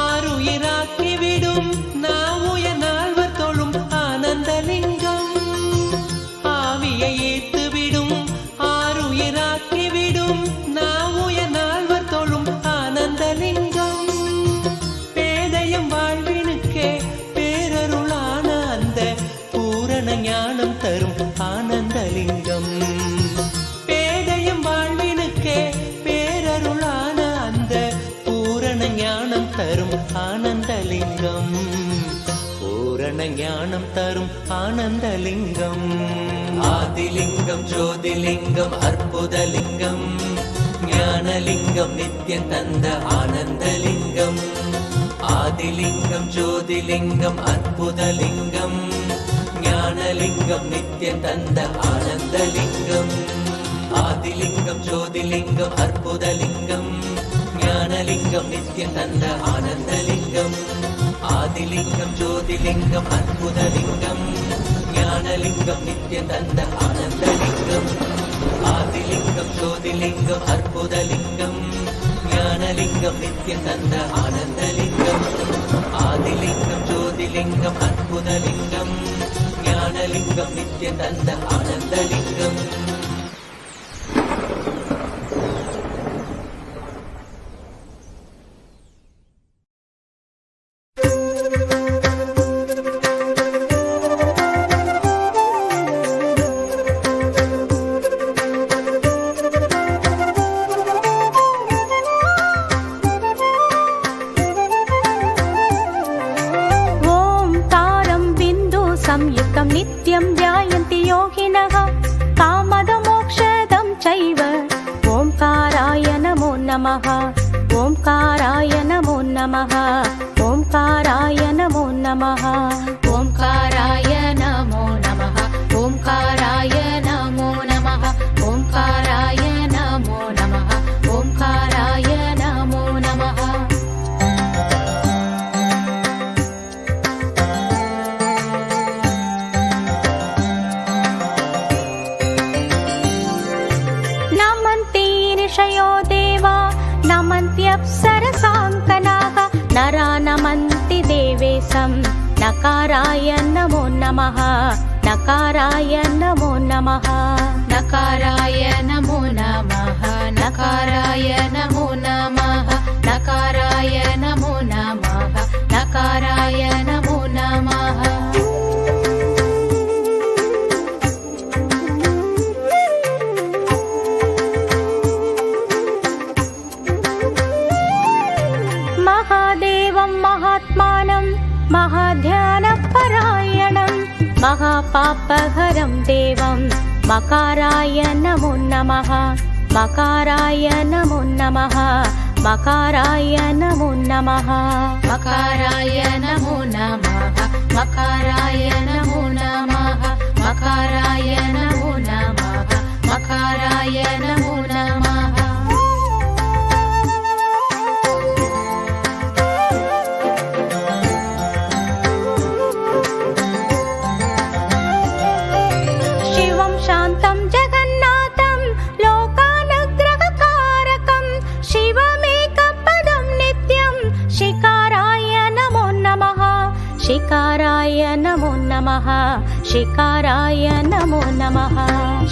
Speaker 10: ஆறுயிராக்கிவிடும் நாவுய நால்வர் தொழும் ஆனந்தலிங்கம். ஆவியை ஏத்துவிடும் ஆறுயிராக்கிவிடும் நாவுய நால்வர் தொழும் ஆனந்தலிங்கம். பேதையும் வாழ்வினுக்கே பேரருளான அந்த பூரண ஞானம் தரும் ஆனந்தலிங்கம். பேதையும் வாழ்வினுக்கே பேரருளான அந்த பூரண ஞானம் தரும் ஆனந்தலிங்கம். பூரண ஞானம் தரும் ஆனந்தலிங்கம். ஆதிலிங்கம் ஜோதிலிங்கம் அற்புதலிங்கம். ஞானலிங்கம் நித்யம் தந்த ஆனந்தலிங்கம். ஆதிலிங்கம் ஜோதிலிங்கம் அற்புதலிங்கம். ஞானலிங்கம் நித்யம் தந்த ஆனந்தலிங்கம். ஆதிலிங்கம் ஜோதிலிங்கம் அற்புதலிங்கம். ஞானலிங்கம் நித்யம் தந்த ஆனந்தலிங்கம். ஆதிலிங்கம் ஜோதிலிங்கம் அற்புதலிங்கம். ஞானலிங்கம் நித்யம் தந்த ஆனந்தலிங்கம். ஆதிலிங்கம் ஜோதிலிங்கம் அற்புதலிங்கம். ஞானலிங்கம் நித்யம் தந்த ஆனந்தலிங்கம். ஆதிலிங்கம் ஜோதிலிங்கம் அற்புதலிங்கம். ஞானலிங்கம் நித்யம் தந்த ஆனந்தலிங்கம்.
Speaker 9: तं नित्यं ध्यायन्ति योगिनः कामदमोक्षदं चैव ओंकाराय नमो नमः ओंकाराय नमो नमः ओंकाराय नमो नमः ओंकाराय नमो नमः ओंकाराय नमो नमः ओंकाराय नमो नमः ओंकाराय नमो नमः नमन्ति ऋषयो देवा नमन्त्यप्सरसाङ्कनाः नरा नमन्ति देवेशं नकाराय नमो नमः नकाराय नमो नमः नकाराय नमो नमः नकाराय नमो नमः नकाराय नमो नमः नकाराय नमो नमः महादेवं महात्मानं महाध्यानपरायणं महापापहरं देवं मकाराय नमो नमः मकाराय नमो नमः मकाराय नमो नमः मकाराय नमो नमः मकाराय नमो नमः मकाराय नमो नमः मकाराय नमो नमः शान्तं जगन्नाथं लोकानुग्रहकारकं शिवमेकपदं नित्यं शिकाराय नमो नमः शिकाराय नमो नमः शिकाराय नमो नमः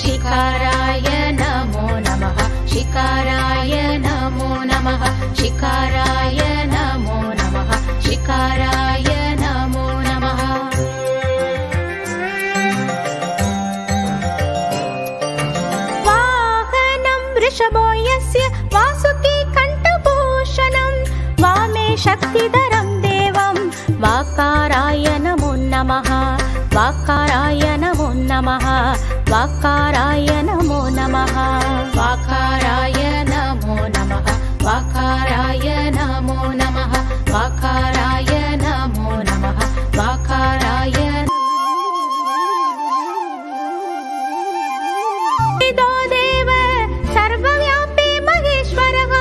Speaker 9: शिकाराय नमो नमः शिकाराय नमो नमः शिकाराय नमो नमः शिकाराय नमो नमः वृषभो यस्य वासुकी कण्ठभूषणं वामे शक्तिधरं देवं वाकाराय नमो नमः वाकाराय नमो नमः वाकाराय नमो नमः वाकाराय नमो नमः वाकाराय नमो नमः वाकाराय नमो नमः वाकाराय सर्वव्यापी महेश्वरः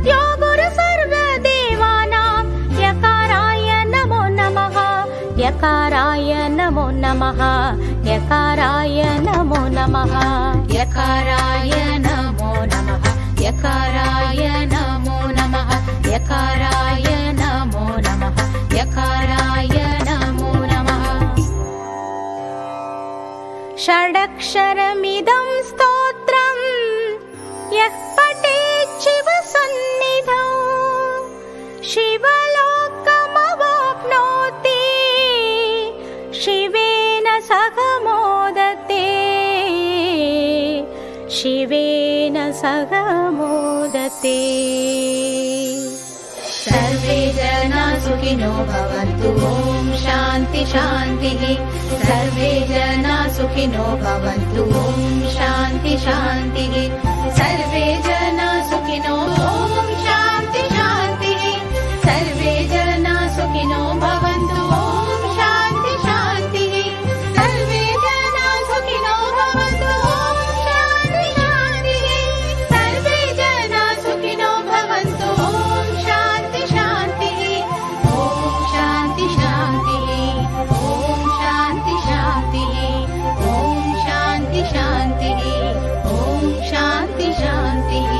Speaker 9: यो गुरु सर्वदेवानां यकाराय नमो नमः यकाराय नमो नमः यकाराय नमो नमः यकाराय नमो नमः यकाराय नमो नमः यकाराय नमो नमः यकाराय नमो नमः षडक्षरमिदं स्तोत्रम् यः पठेत् शिवसन्निधौ शिवलोकमवाप्नोति शिवेन सह मोदते शिवेन सह मोदते सर्वे जना सुखिनो भवन्तु ॐ शान्ति शान्तिः सर्वे जना सुखिनो भवन्तु ॐ शान्ति शान्तिः सर्वे जना सुखिनो ॐ शान्ति शान्तिः सर्वे जना सुखिनो भवन्तु ॐ शान्ति शान्तिः सर्वे जना सुखिनो भवन्तु ॐ शान्ति शान्तिः सर्वे जना सुखिनो भवन्तु ॐ शान्ति शान्तिः ॐ शान्ति शान्तिः ॐ शान्ति शान्तिः ॐ शान्ति शान्तिः ॐ शान्ति शान्तिः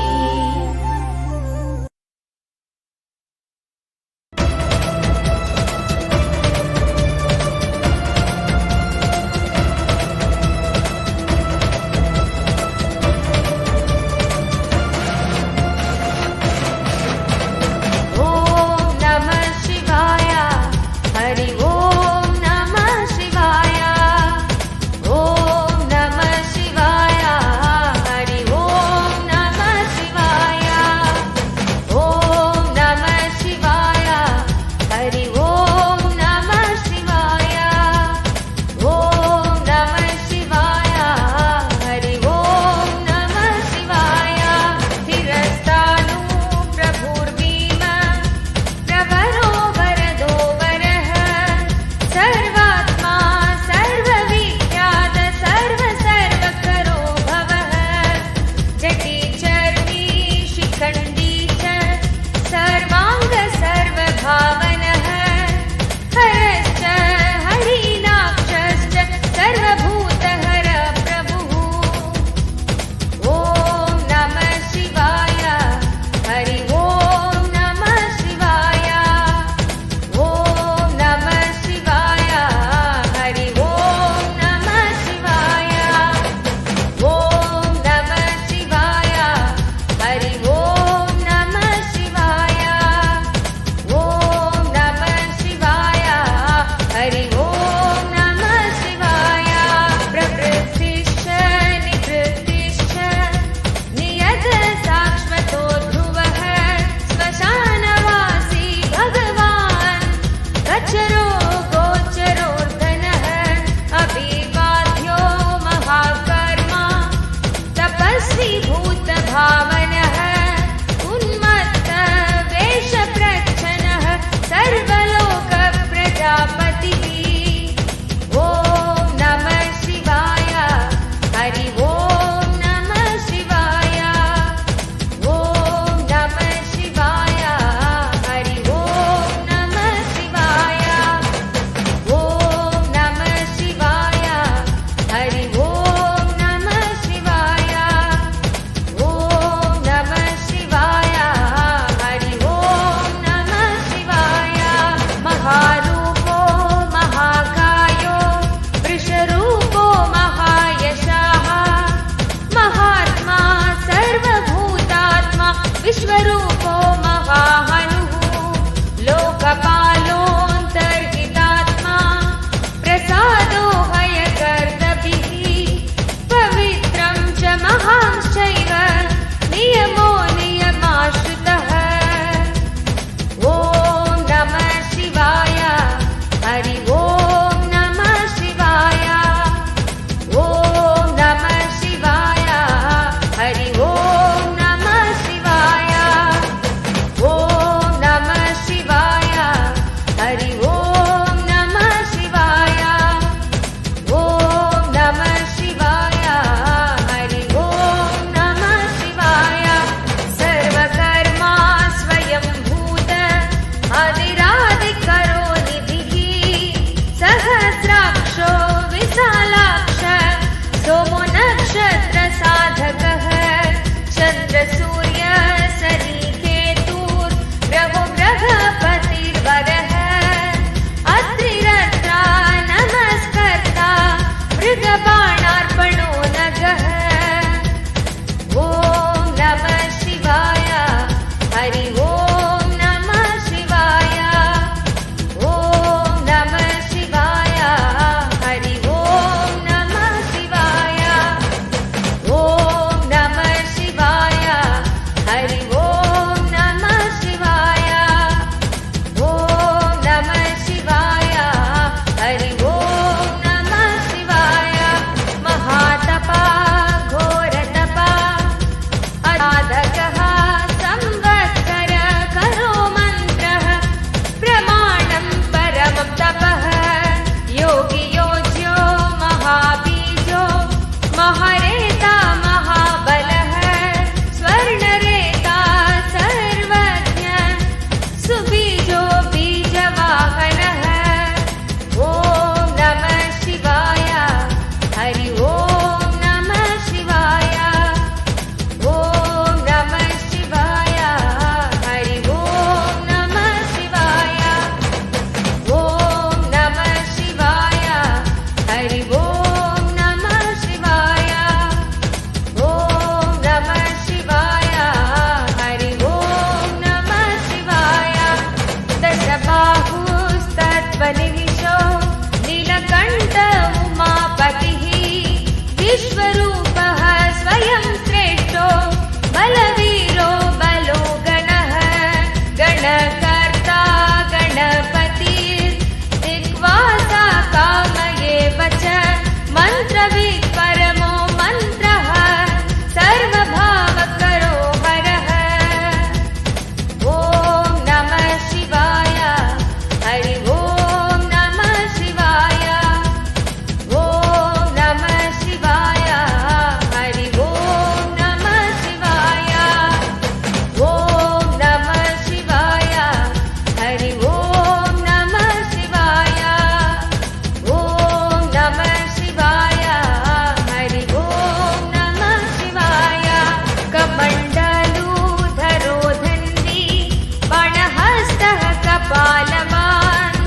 Speaker 9: हस्तः कपालवान्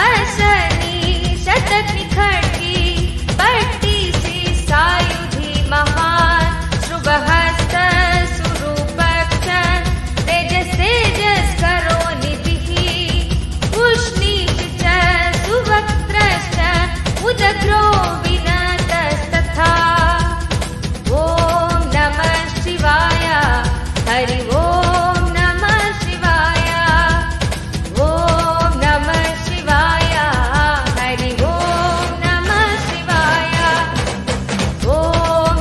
Speaker 9: असनी शतग्नि खड्गी पट्टिसी सायुधी महान् शुभहस्त सुरूपश्च तेजस्तेजस्करो निधिः उष्णीष च सुवक्त्रश्च उदग्रो विनतस्तथा ॐ नमः शिवाय हरि ओम नमः शिवाय ॐ नमः शिवाय हरि ओम नमः शिवाय ॐ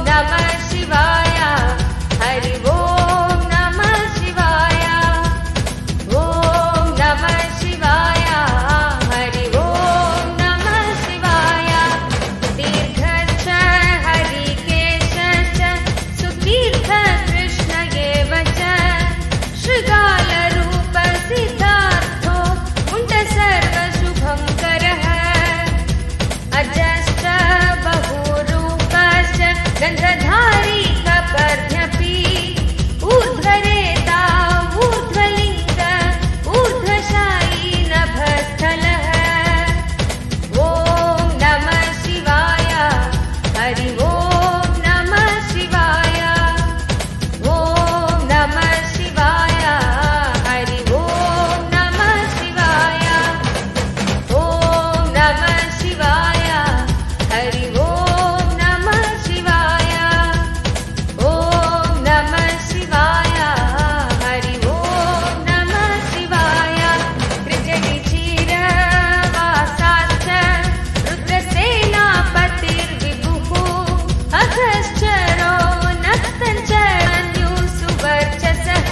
Speaker 9: नमः शिवाय हरि ओम नमः शिवाय ॐ नमः शिवाय हरि ओम नमः शिवाय दीर्घश्च हरिकेशश्च सुदीर्घ कृष्ण एव च शृगालरूप सिद्धार्थो मुण्ड सर्वशुभङ्करः अजश्च बहुरूपश्च गन्धधारी कपर्ध्यपि ऊर्ध्वरेता ऊर्ध्वलिङ्ग ऊर्ध्वशायी नभस्थलः ॐ नमः शिवाय हरि ओम नमः शिवाय ॐ नमः शिवाय हरि ओम नमः शिवाय ॐ नमः शिवाय हरि ओम नमः शिवाय ॐ नमः शिवाय हरि ओम नमः शिवाय त्रिजटिचीरवासाश्च रुद्रसेनापतिर्विभुः अघश्चरो नक्तञ्चन्युसुवर्चसः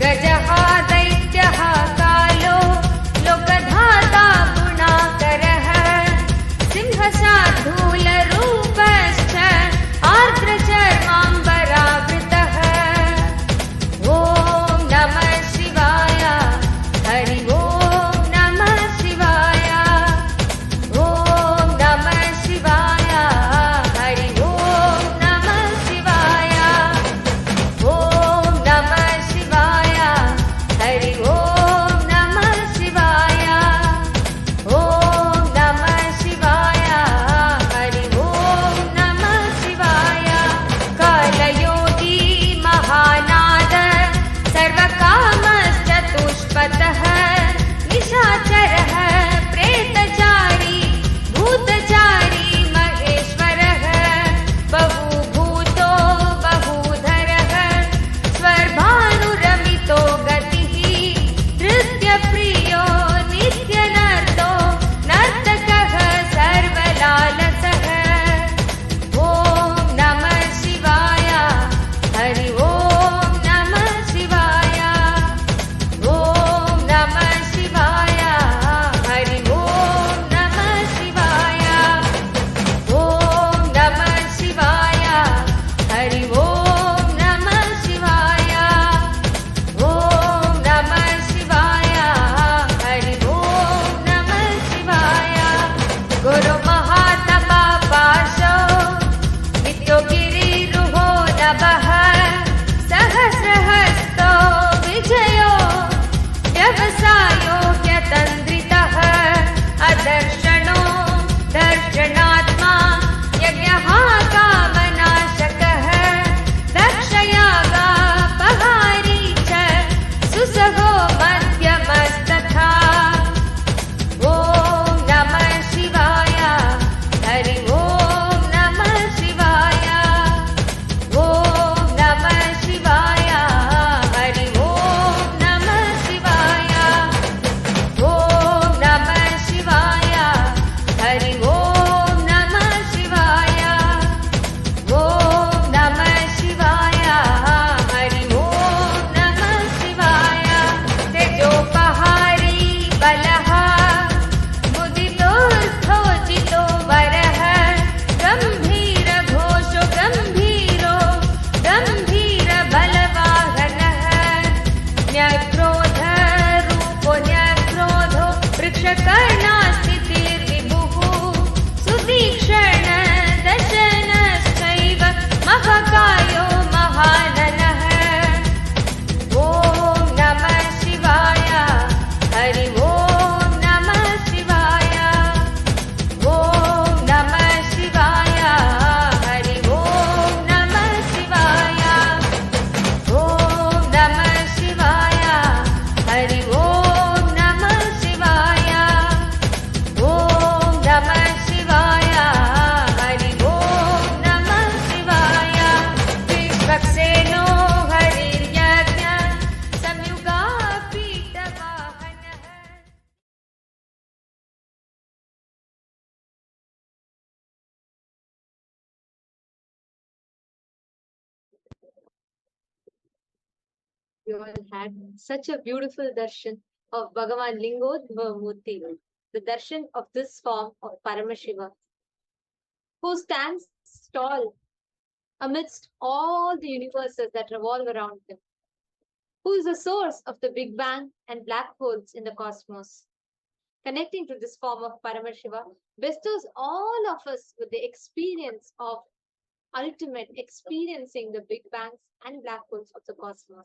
Speaker 9: गजः दैत्यः कालो लोकधाता गुणाकरः सिंहशार्दूलरूपश्च आर्द्रचर्माम्बरावृतः ॐ नमः शिवाय हरि ओम नमः शिवाय ॐ नमः शिवाय हरि ओम नमः शिवाय ॐ नमः शिवाय हरि ओम नमः शिवाय ॐ नमः शिवाय हरि ओम नमः शिवाय कालयोगी महानाद सर्वकामश्चतुष्पथः निशाचरः प्रेतचारी भूतचारी महेश्वरः बहुभूतो बहुधरः स्वर्भानुरमितो गतिः नृत्यप्रियो नित्यनर्तो नर्तकः सर्वलालसः ॐ नमः शिवाय हरि ओम नमः शिवाय ॐ नमः शिवाय
Speaker 6: you all had such a beautiful darshan of Bhagavan Lingodbhava Murthy, the darshan of this form of Paramashiva, who stands tall amidst all the universes that revolve around him, who is the source of the Big Bang and black holes in the cosmos. Connecting to this form of Paramashiva bestows all of us with the experience of ultimate experiencing the Big Bangs and black holes of the cosmos.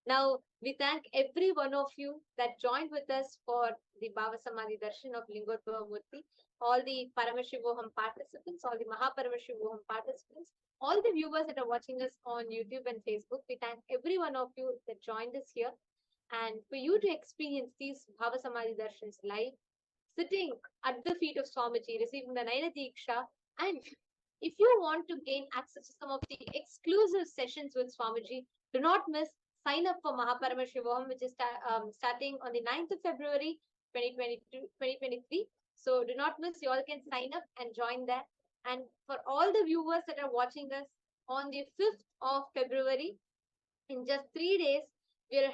Speaker 6: Now, we thank every one of you that joined with us for the Bhava Samadhi Darshan of Lingodbhava Murthy, all the Paramashivoham participants, all the Mahaparamashivoham participants, all the viewers that are watching us on YouTube and Facebook. We thank every one of you that joined us here. And for you to experience these Bhava Samadhi Darshans live, sitting at the feet of Swamiji, receiving the Naina Diksha, and if you want to gain access to some of the exclusive sessions with Swamiji, do not miss. Sign up for Mahaparamashivam, which is starting on the 9th of February 2023. So do not miss. You all can sign up and join there. And for all the viewers that are watching us on the 5th of February, in just 3 days, we are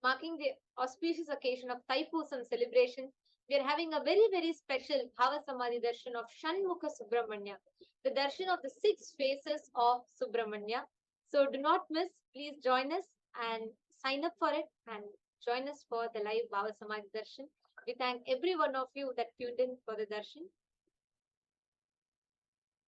Speaker 6: marking the auspicious occasion of Thaipusam celebration. We are having a very, very special Bhava Samadhi darshan of Shanmukha Subramanya, the darshan of the 6 faces of Subramanya. So do not miss. Please join us and sign up for it and join us for the live Bhava Samadhi darshan. We thank every one of you that tuned in for the darshan.